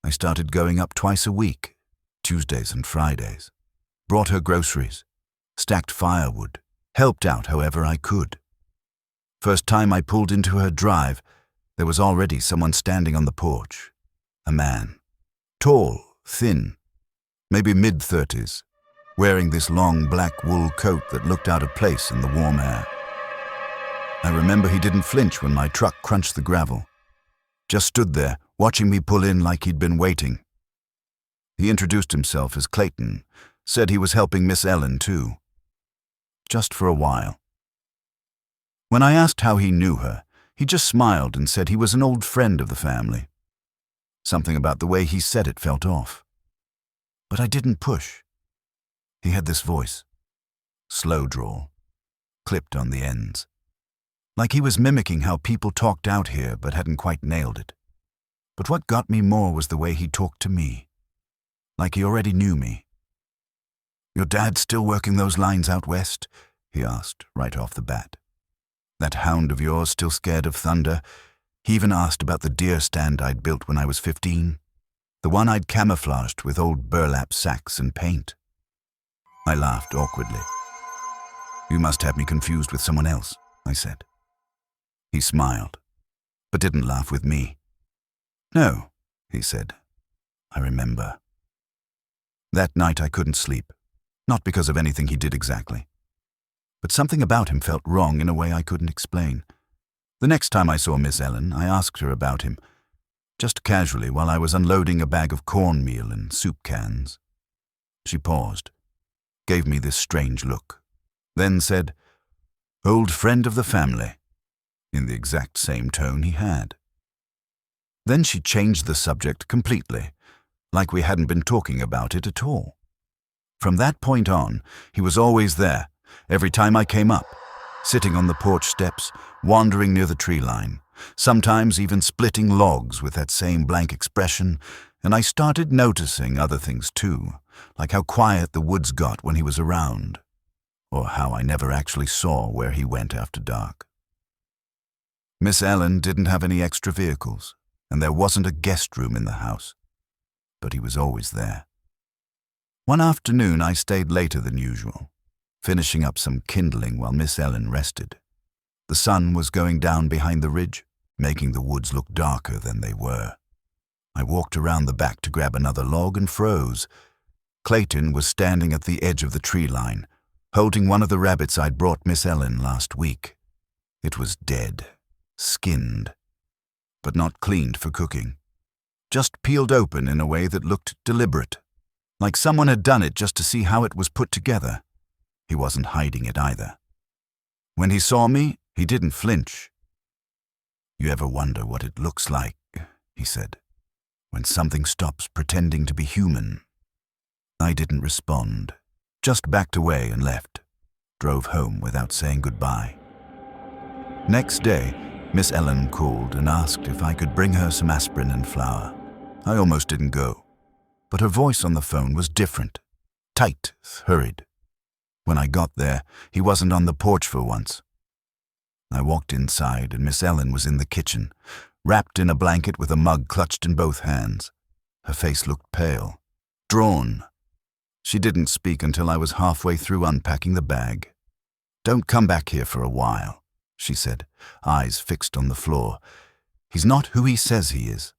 Speaker 1: I started going up twice a week, Tuesdays and Fridays. Brought her groceries, stacked firewood, helped out however I could. First time I pulled into her drive, there was already someone standing on the porch. A man. Tall, thin, maybe mid-30s, wearing this long black wool coat that looked out of place in the warm air. I remember he didn't flinch when my truck crunched the gravel. Just stood there, watching me pull in like he'd been waiting. He introduced himself as Clayton, said he was helping Miss Ellen too. Just for a while. When I asked how he knew her, he just smiled and said he was an old friend of the family. Something about the way he said it felt off. But I didn't push. He had this voice, slow drawl, clipped on the ends, like he was mimicking how people talked out here but hadn't quite nailed it. But what got me more was the way he talked to me, like he already knew me. "Your dad still working those lines out west?" he asked right off the bat. "That hound of yours still scared of thunder?" He even asked about the deer stand I'd built when I was 15, the one I'd camouflaged with old burlap sacks and paint. I laughed awkwardly. "You must have me confused with someone else," I said. He smiled, but didn't laugh with me. "No," he said. "I remember." That night I couldn't sleep, not because of anything he did exactly, but something about him felt wrong in a way I couldn't explain. The next time I saw Miss Ellen, I asked her about him, just casually while I was unloading a bag of cornmeal and soup cans. She paused, gave me this strange look, then said, "Old friend of the family," in the exact same tone he had. Then she changed the subject completely, like we hadn't been talking about it at all. From that point on, he was always there, every time I came up, sitting on the porch steps, wandering near the tree line, sometimes even splitting logs with that same blank expression, and I started noticing other things too, like how quiet the woods got when he was around, or how I never actually saw where he went after dark. Miss Ellen didn't have any extra vehicles, and there wasn't a guest room in the house, but he was always there. One afternoon I stayed later than usual, finishing up some kindling while Miss Ellen rested. The sun was going down behind the ridge, making the woods look darker than they were. I walked around the back to grab another log and froze. Clayton was standing at the edge of the tree line, holding one of the rabbits I'd brought Miss Ellen last week. It was dead, skinned, but not cleaned for cooking, just peeled open in a way that looked deliberate, like someone had done it just to see how it was put together. He wasn't hiding it either. When he saw me, he didn't flinch. "You ever wonder what it looks like," he said, "when something stops pretending to be human?" I didn't respond, just backed away and left, drove home without saying goodbye. Next day, Miss Ellen called and asked if I could bring her some aspirin and flour. I almost didn't go, but her voice on the phone was different, tight, hurried. When I got there, he wasn't on the porch for once. I walked inside and Miss Ellen was in the kitchen, wrapped in a blanket with a mug clutched in both hands. Her face looked pale, drawn. She didn't speak until I was halfway through unpacking the bag. "Don't come back here for a while," she said, eyes fixed on the floor. "He's not who he says he is."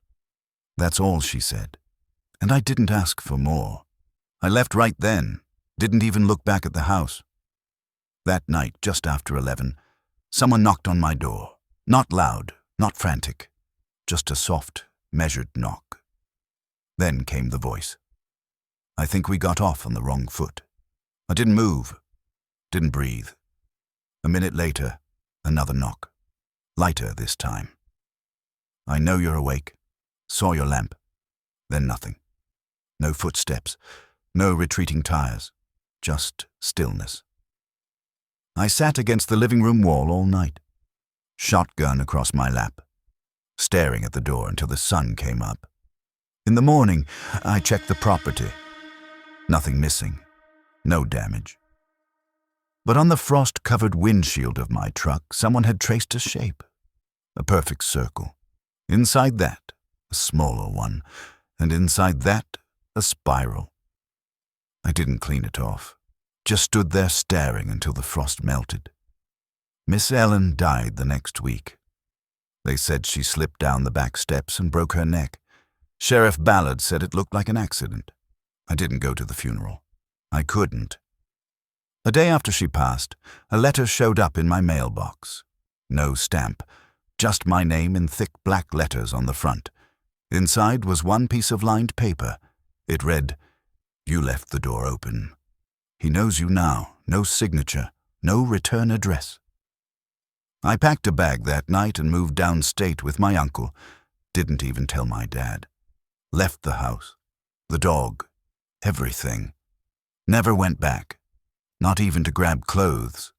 Speaker 1: That's all she said, and I didn't ask for more. I left right then, didn't even look back at the house. That night, just after 11, someone knocked on my door. Not loud, not frantic, just a soft, measured knock. Then came the voice. I think we got off on the wrong foot. I didn't move, didn't breathe. A minute later, another knock, lighter this time. "I know you're awake. Saw your lamp." Then nothing. No footsteps, no retreating tires, just stillness. I sat against the living room wall all night, shotgun across my lap, staring at the door until the sun came up. In the morning, I checked the property. Nothing missing, no damage. But on the frost-covered windshield of my truck, someone had traced a shape, a perfect circle. Inside that, a smaller one, and inside that, a spiral. I didn't clean it off, just stood there staring until the frost melted. Miss Ellen died the next week. They said she slipped down the back steps and broke her neck. Sheriff Ballard said it looked like an accident. I didn't go to the funeral. I couldn't. A day after she passed, a letter showed up in my mailbox. No stamp, just my name in thick black letters on the front. Inside was one piece of lined paper. It read, "You left the door open. He knows you now. No signature, no return address." I packed a bag that night and moved downstate with my uncle. Didn't even tell my dad. Left the house, the dog, everything. Never went back, not even to grab clothes.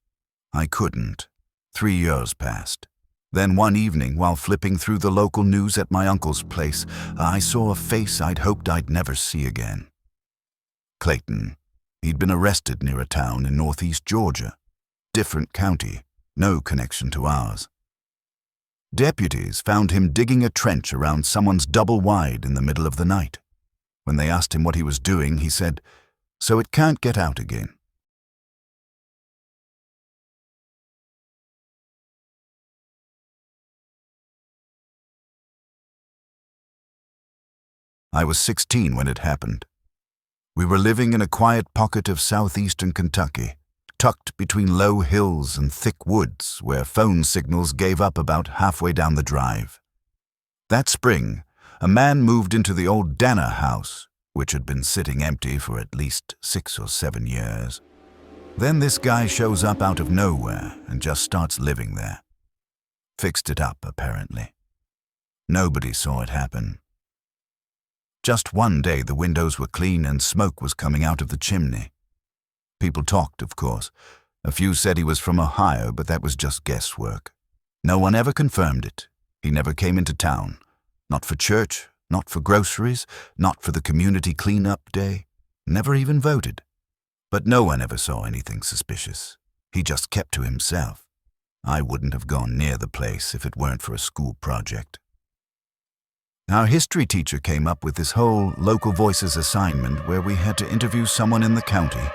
Speaker 1: I couldn't. 3 years passed. Then one evening, while flipping through the local news at my uncle's place, I saw a face I'd hoped I'd never see again. Clayton. He'd been arrested near a town in northeast Georgia. Different county, no connection to ours. Deputies found him digging a trench around someone's double wide in the middle of the night. When they asked him what he was doing, he said, "So it can't get out again." I was 16 when it happened. We were living in a quiet pocket of southeastern Kentucky, tucked between low hills and thick woods where phone signals gave up about halfway down the drive. That spring, a man moved into the old Dana house, which had been sitting empty for at least 6 or 7 years. Then this guy shows up out of nowhere and just starts living there. Fixed it up, apparently. Nobody saw it happen. Just one day the windows were clean and smoke was coming out of the chimney. People talked, of course. A few said he was from Ohio, but that was just guesswork. No one ever confirmed it. He never came into town. Not for church, not for groceries, not for the community cleanup day. Never even voted. But no one ever saw anything suspicious. He just kept to himself. I wouldn't have gone near the place if it weren't for a school project. Our history teacher came up with this whole local voices assignment where we had to interview someone in the county,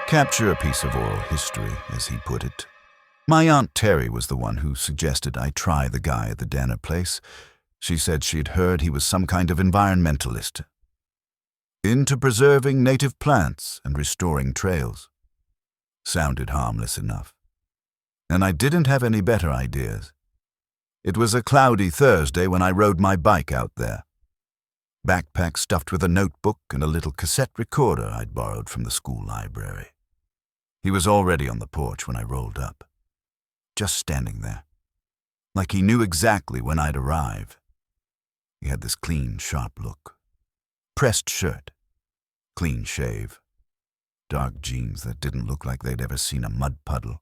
Speaker 1: capture a piece of oral history, as he put it. My Aunt Terry was the one who suggested I try the guy at the Dana place. She said she'd heard he was some kind of environmentalist, into preserving native plants and restoring trails. Sounded harmless enough. And I didn't have any better ideas. It was a cloudy Thursday when I rode my bike out there. Backpack stuffed with a notebook and a little cassette recorder I'd borrowed from the school library. He was already on the porch when I rolled up, just standing there, like he knew exactly when I'd arrive. He had this clean, sharp look. Pressed shirt, clean shave, dark jeans that didn't look like they'd ever seen a mud puddle.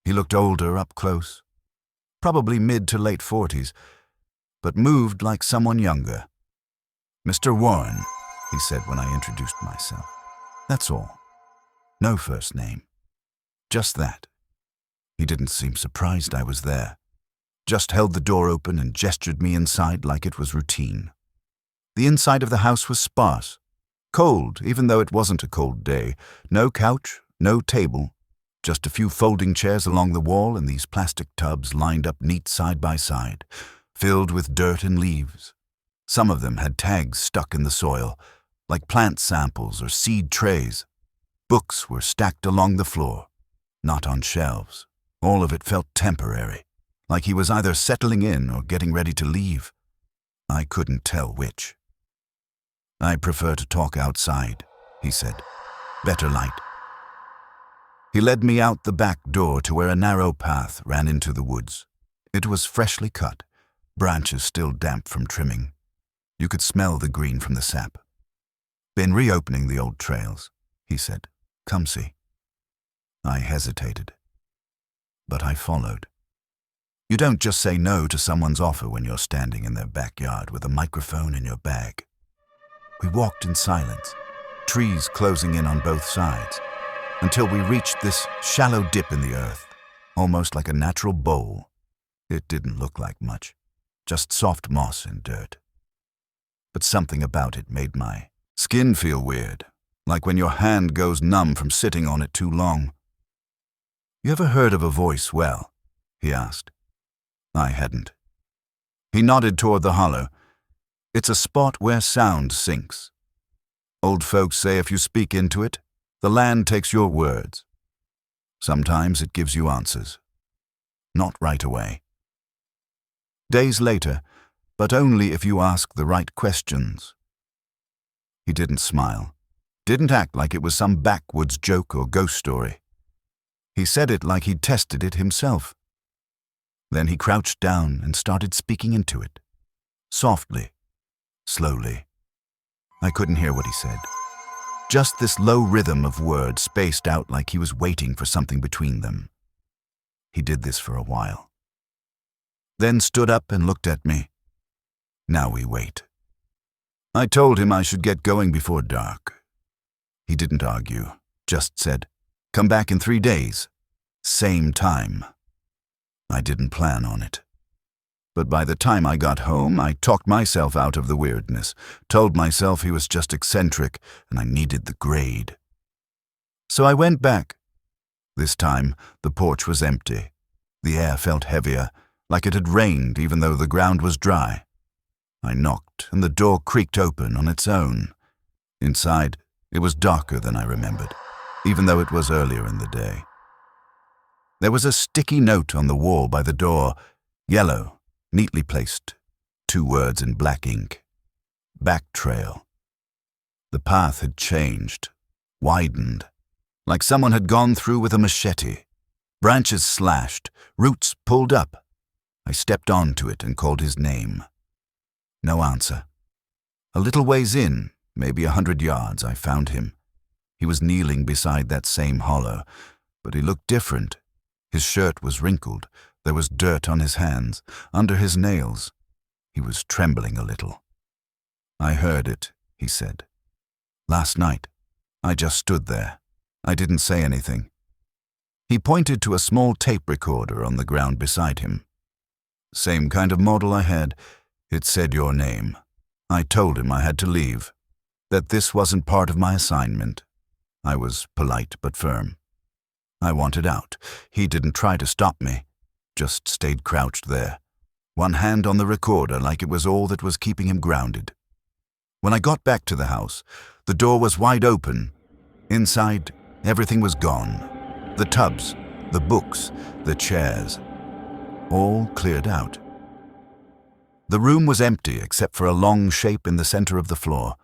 Speaker 1: He looked older up close. Probably mid to late 40s, but moved like someone younger. "Mr. Warren," he said when I introduced myself. That's all. No first name. Just that. He didn't seem surprised I was there. Just held the door open and gestured me inside like it was routine. The inside of the house was sparse. Cold, even though it wasn't a cold day. No couch, no table. Just a few folding chairs along the wall and these plastic tubs lined up neat side by side, filled with dirt and leaves. Some of them had tags stuck in the soil, like plant samples or seed trays. Books were stacked along the floor, not on shelves. All of it felt temporary, like he was either settling in or getting ready to leave. I couldn't tell which. "I prefer to talk outside," he said. "Better light." He led me out the back door to where a narrow path ran into the woods. It was freshly cut, branches still damp from trimming. You could smell the green from the sap. "Been reopening the old trails," he said. "Come see." I hesitated, but I followed. You don't just say no to someone's offer when you're standing in their backyard with a microphone in your bag. We walked in silence, trees closing in on both sides, until we reached this shallow dip in the earth, almost like a natural bowl. It didn't look like much, just soft moss and dirt. But something about it made my skin feel weird, like when your hand goes numb from sitting on it too long. "You ever heard of a voice well?" he asked. I hadn't. He nodded toward the hollow. "It's a spot where sound sinks. Old folks say if you speak into it, the land takes your words. Sometimes it gives you answers. Not right away. Days later, but only if you ask the right questions." He didn't smile, didn't act like it was some backwoods joke or ghost story. He said it like he'd tested it himself. Then he crouched down and started speaking into it, softly, slowly. I couldn't hear what he said. just this low rhythm of words spaced out like he was waiting for something between them. He did this for a while. Then stood up and looked at me. Now we wait. I told him I should get going before dark. He didn't argue, just said, "Come back in 3 days. Same time." I didn't plan on it. But by the time I got home, I talked myself out of the weirdness, told myself he was just eccentric and I needed the grade. So I went back. This time, the porch was empty. The air felt heavier, like it had rained even though the ground was dry. I knocked and the door creaked open on its own. Inside, it was darker than I remembered, even though it was earlier in the day. There was a sticky note on the wall by the door, yellow, neatly placed, 2 words in black ink. Back trail. The path had changed, widened, like someone had gone through with a machete. Branches slashed, roots pulled up. I stepped onto it and called his name. No answer. A little ways in, maybe 100 yards, I found him. He was kneeling beside that same hollow, but he looked different. His shirt was wrinkled. There was dirt on his hands, under his nails. He was trembling a little. "I heard it," he said. "Last night. I just stood there. I didn't say anything." He pointed to a small tape recorder on the ground beside him. "Same kind of model I had. It said your name. I told him I had to leave, that this wasn't part of my assignment." I was polite but firm. I wanted out. He didn't try to stop me, just stayed crouched there, one hand on the recorder like it was all that was keeping him grounded. When I got back to the house, the door was wide open. Inside, everything was gone. The tubs, the books, the chairs, all cleared out. The room was empty except for a long shape in the center of the floor,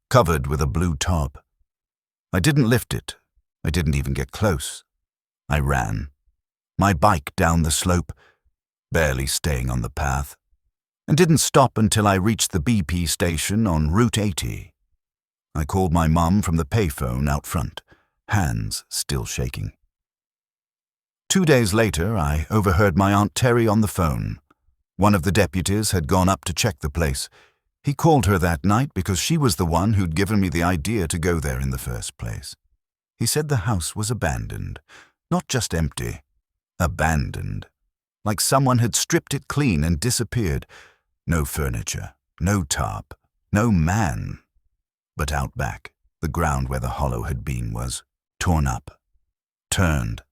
Speaker 1: covered with a blue top. I didn't lift it. I didn't even get close. I ran. My bike down the slope, barely staying on the path, and didn't stop until I reached the BP station on Route 80. I called my mum from the payphone out front, hands still shaking. 2 days later, I overheard my Aunt Terry on the phone. One of the deputies had gone up to check the place. He called her that night because she was the one who'd given me the idea to go there in the first place. He said the house was abandoned, not just empty. Abandoned, like someone had stripped it clean and disappeared. No furniture, no tarp, no man. But out back, the ground where the hollow had been was torn up, turned,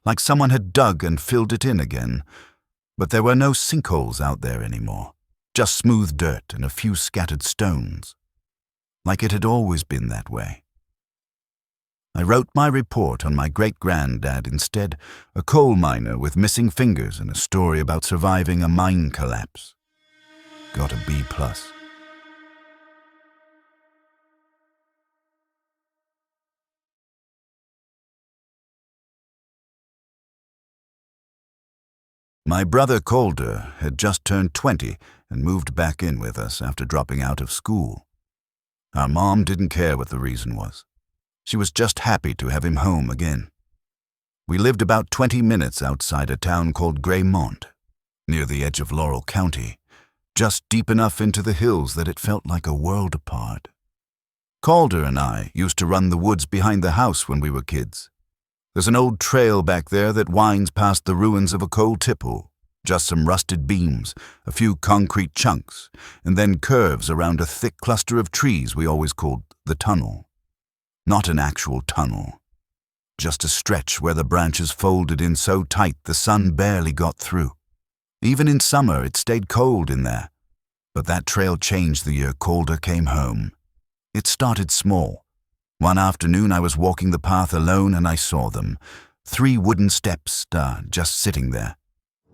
Speaker 1: like someone had dug and filled it in again. But there were no sinkholes out there anymore, just smooth dirt and a few scattered stones, like it had always been that way. I wrote my report on my great-granddad instead, a coal miner with missing fingers and a story about surviving a mine collapse. Got a B+. My brother Calder had just turned 20 and moved back in with us after dropping out of school. Our mom didn't care what the reason was. She was just happy to have him home again. We lived about 20 minutes outside a town called Graymont, near the edge of Laurel County, just deep enough into the hills that it felt like a world apart. Calder and I used to run the woods behind the house when we were kids. There's an old trail back there that winds past the ruins of a coal tipple, just some rusted beams, a few concrete chunks, and then curves around a thick cluster of trees we always called the tunnel. Not an actual tunnel, just a stretch where the branches folded in so tight the sun barely got through. Even in summer it stayed cold in there, but that trail changed the year Calder came home. It started small. One afternoon I was walking the path alone and I saw them, 3 wooden steps just sitting there,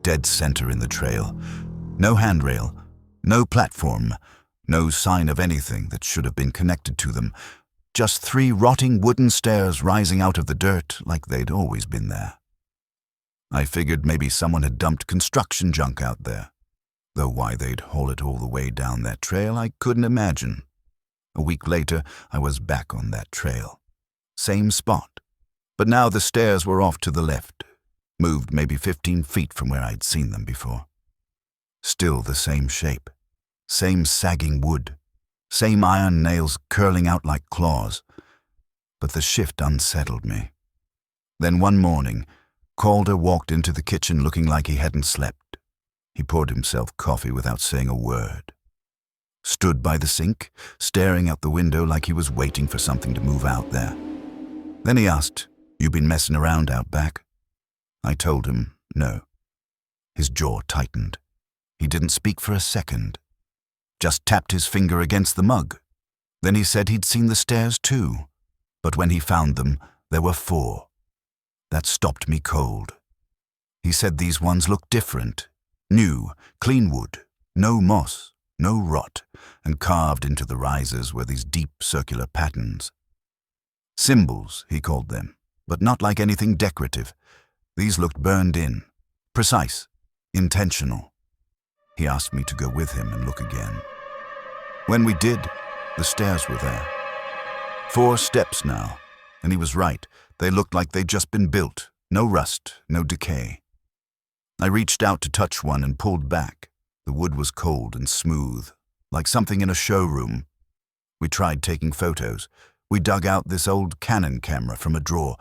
Speaker 1: dead center in the trail. No handrail, no platform, no sign of anything that should have been connected to them. Just 3 rotting wooden stairs rising out of the dirt like they'd always been there. I figured maybe someone had dumped construction junk out there, though why they'd haul it all the way down that trail I couldn't imagine. A week later, I was back on that trail. Same spot. But now the stairs were off to the left, moved maybe 15 feet from where I'd seen them before. Still the same shape, same sagging wood, same iron nails curling out like claws. But the shift unsettled me. Then one morning, Calder walked into the kitchen looking like he hadn't slept. He poured himself coffee without saying a word. Stood by the sink, staring out the window like he was waiting for something to move out there. Then he asked, "You been messing around out back?" I told him no. His jaw tightened. He didn't speak for a second. Just tapped his finger against the mug. Then he said he'd seen the stairs too. But when he found them, there were 4. That stopped me cold. He said these ones looked different. New, clean wood, no moss, no rot, and carved into the risers were these deep circular patterns. Symbols, he called them, but not like anything decorative. These looked burned in, precise, intentional. He asked me to go with him and look again. When we did, the stairs were there. 4 steps now, and he was right. They looked like they'd just been built. No rust, no decay. I reached out to touch one and pulled back. The wood was cold and smooth, like something in a showroom. We tried taking photos. We dug out this old Canon camera from a drawer,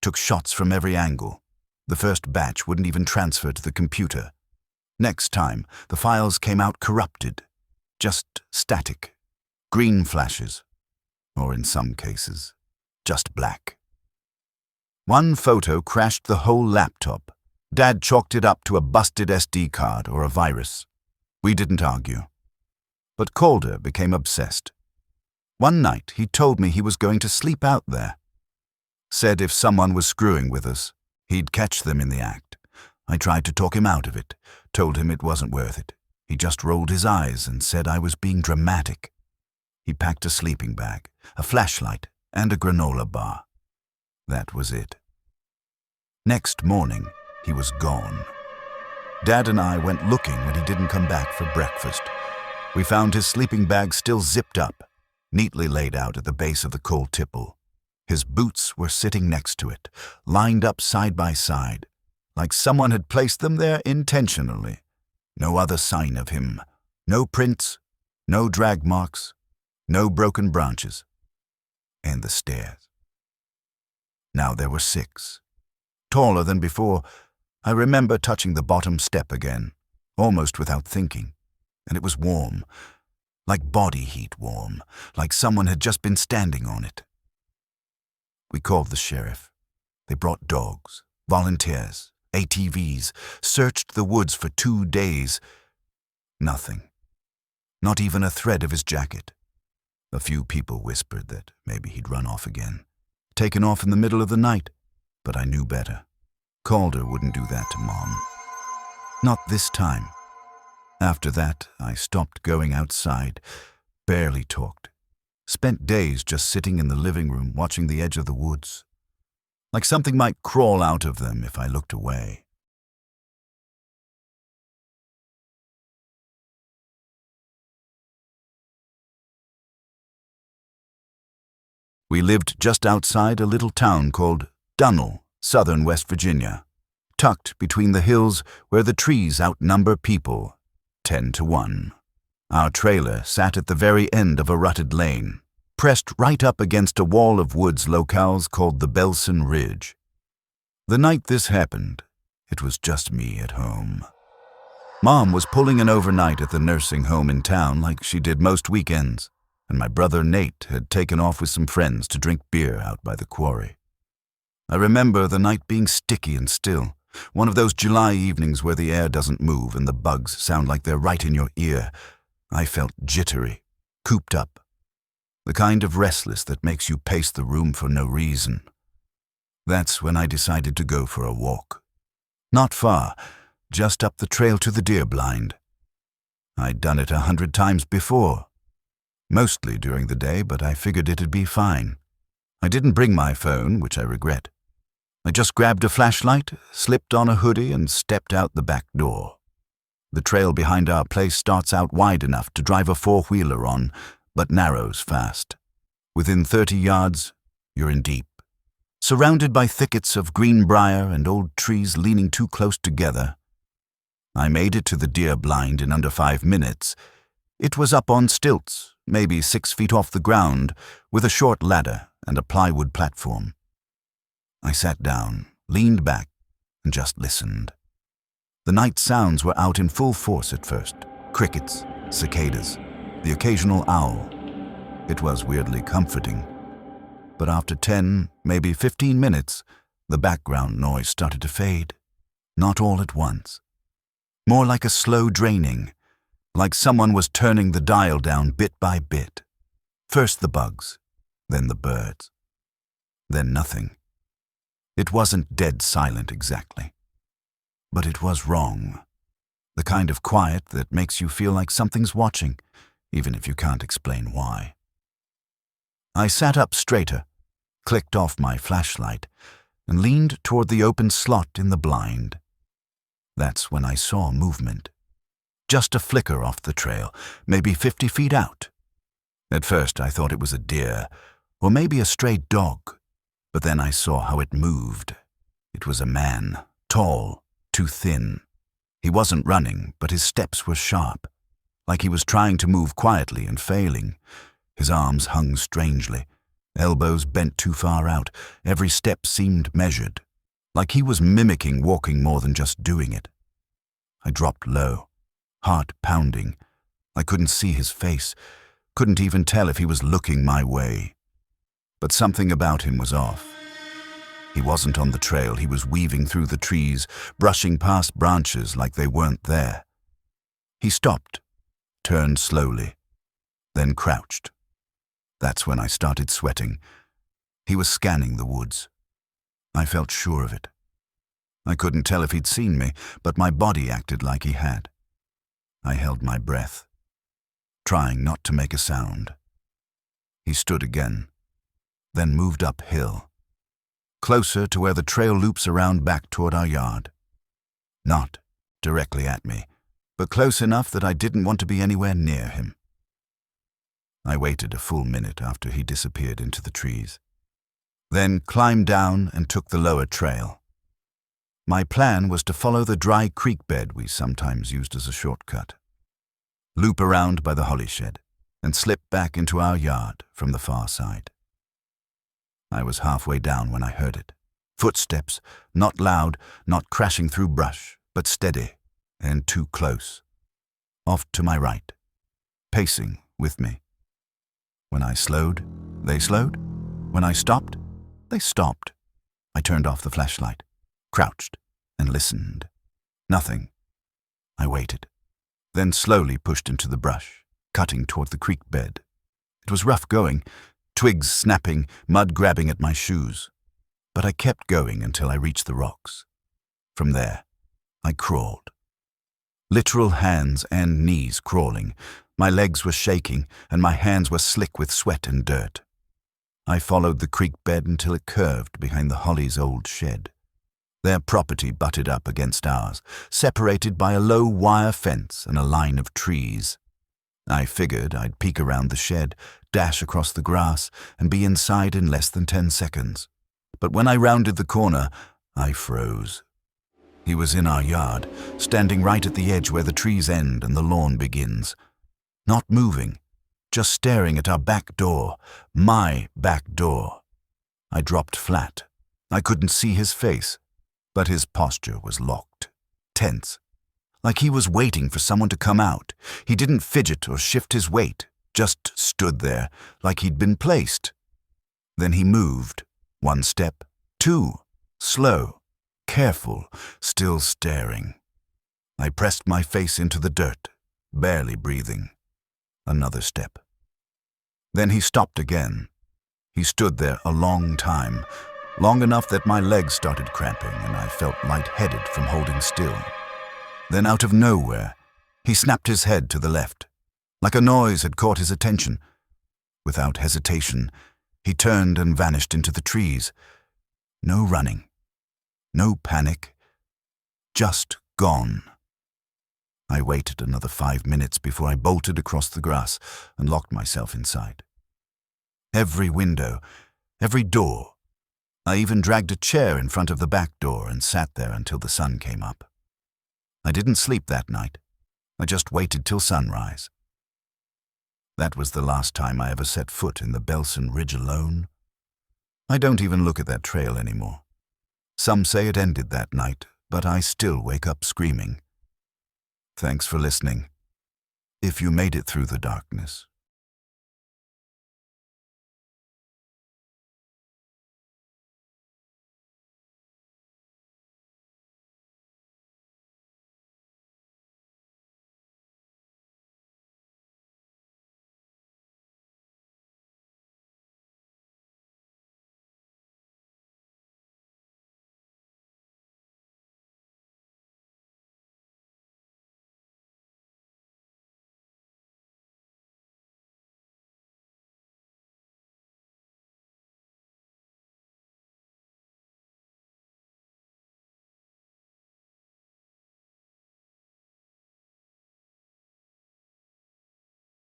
Speaker 1: took shots from every angle. The first batch wouldn't even transfer to the computer. Next time, the files came out corrupted, just static, green flashes, or in some cases, just black. One photo crashed the whole laptop. Dad chalked it up to a busted SD card or a virus. We didn't argue. But Calder became obsessed. One night, he told me he was going to sleep out there. Said if someone was screwing with us, he'd catch them in the act. I tried to talk him out of it, told him it wasn't worth it. He just rolled his eyes and said I was being dramatic. He packed a sleeping bag, a flashlight, and a granola bar. That was it. Next morning, he was gone. Dad and I went looking when he didn't come back for breakfast. We found his sleeping bag still zipped up, neatly laid out at the base of the coal tipple. His boots were sitting next to it, lined up side by side, like someone had placed them there intentionally. No other sign of him. No prints, no drag marks, no broken branches. And the stairs. Now there were 6. Taller than before. I remember touching the bottom step again, almost without thinking, and it was warm, like body heat warm, like someone had just been standing on it. We called the sheriff. They brought dogs, volunteers, ATVs, searched the woods for 2 days. Nothing. Not even a thread of his jacket. A few people whispered that maybe he'd run off again, taken off in the middle of the night, but I knew better. Calder wouldn't do that to Mom. Not this time. After that, I stopped going outside, barely talked. Spent days just sitting in the living room watching the edge of the woods. Like something might crawl out of them if I looked away. We lived just outside a little town called Dunnell, southern West Virginia, tucked between the hills where the trees outnumber people, 10 to 1. Our trailer sat at the very end of a rutted lane, pressed right up against a wall of woods locales called the Belson Ridge. The night this happened, it was just me at home. Mom was pulling an overnight at the nursing home in town like she did most weekends, and my brother Nate had taken off with some friends to drink beer out by the quarry. I remember the night being sticky and still, one of those July evenings where the air doesn't move and the bugs sound like they're right in your ear. I felt jittery, cooped up, the kind of restless that makes you pace the room for no reason. That's when I decided to go for a walk. Not far, just up the trail to the deer blind. I'd done it 100 times before, mostly during the day, but I figured it'd be fine. I didn't bring my phone, which I regret. I just grabbed a flashlight, slipped on a hoodie, and stepped out the back door. The trail behind our place starts out wide enough to drive a 4-wheeler on, but narrows fast. Within 30 yards, you're in deep. Surrounded by thickets of greenbrier and old trees leaning too close together, I made it to the deer blind in under 5 minutes. It was up on stilts, maybe 6 feet off the ground, with a short ladder and a plywood platform. I sat down, leaned back, and just listened. The night sounds were out in full force at first. Crickets, cicadas, the occasional owl. It was weirdly comforting. But after 10, maybe 15 minutes, the background noise started to fade. Not all at once. More like a slow draining, like someone was turning the dial down bit by bit. First the bugs, then the birds, then nothing. It wasn't dead silent exactly, but it was wrong. The kind of quiet that makes you feel like something's watching, even if you can't explain why. I sat up straighter, clicked off my flashlight, and leaned toward the open slot in the blind. That's when I saw movement. Just a flicker off the trail, maybe 50 feet out. At first I thought it was a deer, or maybe a stray dog, but then I saw how it moved. It was a man, tall, too thin. He wasn't running, but his steps were sharp, like he was trying to move quietly and failing. His arms hung strangely, elbows bent too far out. Every step seemed measured, like he was mimicking walking more than just doing it. I dropped low, heart pounding. I couldn't see his face, couldn't even tell if he was looking my way. But something about him was off. He wasn't on the trail. He was weaving through the trees, brushing past branches like they weren't there. He stopped, turned slowly, then crouched. That's when I started sweating. He was scanning the woods. I felt sure of it. I couldn't tell if he'd seen me, but my body acted like he had. I held my breath, trying not to make a sound. He stood again, then moved uphill, closer to where the trail loops around back toward our yard. Not directly at me, but close enough that I didn't want to be anywhere near him. I waited a full minute after he disappeared into the trees, then climbed down and took the lower trail. My plan was to follow the dry creek bed we sometimes used as a shortcut, loop around by the holly shed, and slip back into our yard from the far side. I was halfway down when I heard it. Footsteps, not loud, not crashing through brush, but steady and too close. Off to my right, pacing with me. When I slowed, they slowed. When I stopped, they stopped. I turned off the flashlight, crouched, and listened. Nothing. I waited, then slowly pushed into the brush, cutting toward the creek bed. It was rough going, twigs snapping, mud grabbing at my shoes. But I kept going until I reached the rocks. From there, I crawled. Literal hands and knees crawling. My legs were shaking, and my hands were slick with sweat and dirt. I followed the creek bed until it curved behind the Hollies' old shed. Their property butted up against ours, separated by a low wire fence and a line of trees. I figured I'd peek around the shed, dash across the grass, and be inside in less than 10 seconds. But when I rounded the corner, I froze. He was in our yard, standing right at the edge where the trees end and the lawn begins. Not moving, just staring at our back door, my back door. I dropped flat. I couldn't see his face, but his posture was locked, tense, like he was waiting for someone to come out. He didn't fidget or shift his weight, just stood there, like he'd been placed. Then he moved, 1 step, 2, slow, careful, still staring. I pressed my face into the dirt, barely breathing. Another step. Then he stopped again. He stood there a long time, long enough that my legs started cramping and I felt lightheaded from holding still. Then out of nowhere, he snapped his head to the left, like a noise had caught his attention. Without hesitation, he turned and vanished into the trees. No running, no panic, just gone. I waited another 5 minutes before I bolted across the grass and locked myself inside. Every window, every door. I even dragged a chair in front of the back door and sat there until the sun came up. I didn't sleep that night. I just waited till sunrise. That was the last time I ever set foot in the Belson Ridge alone. I don't even look at that trail anymore. Some say it ended that night, but I still wake up screaming. Thanks for listening. If you made it through the darkness,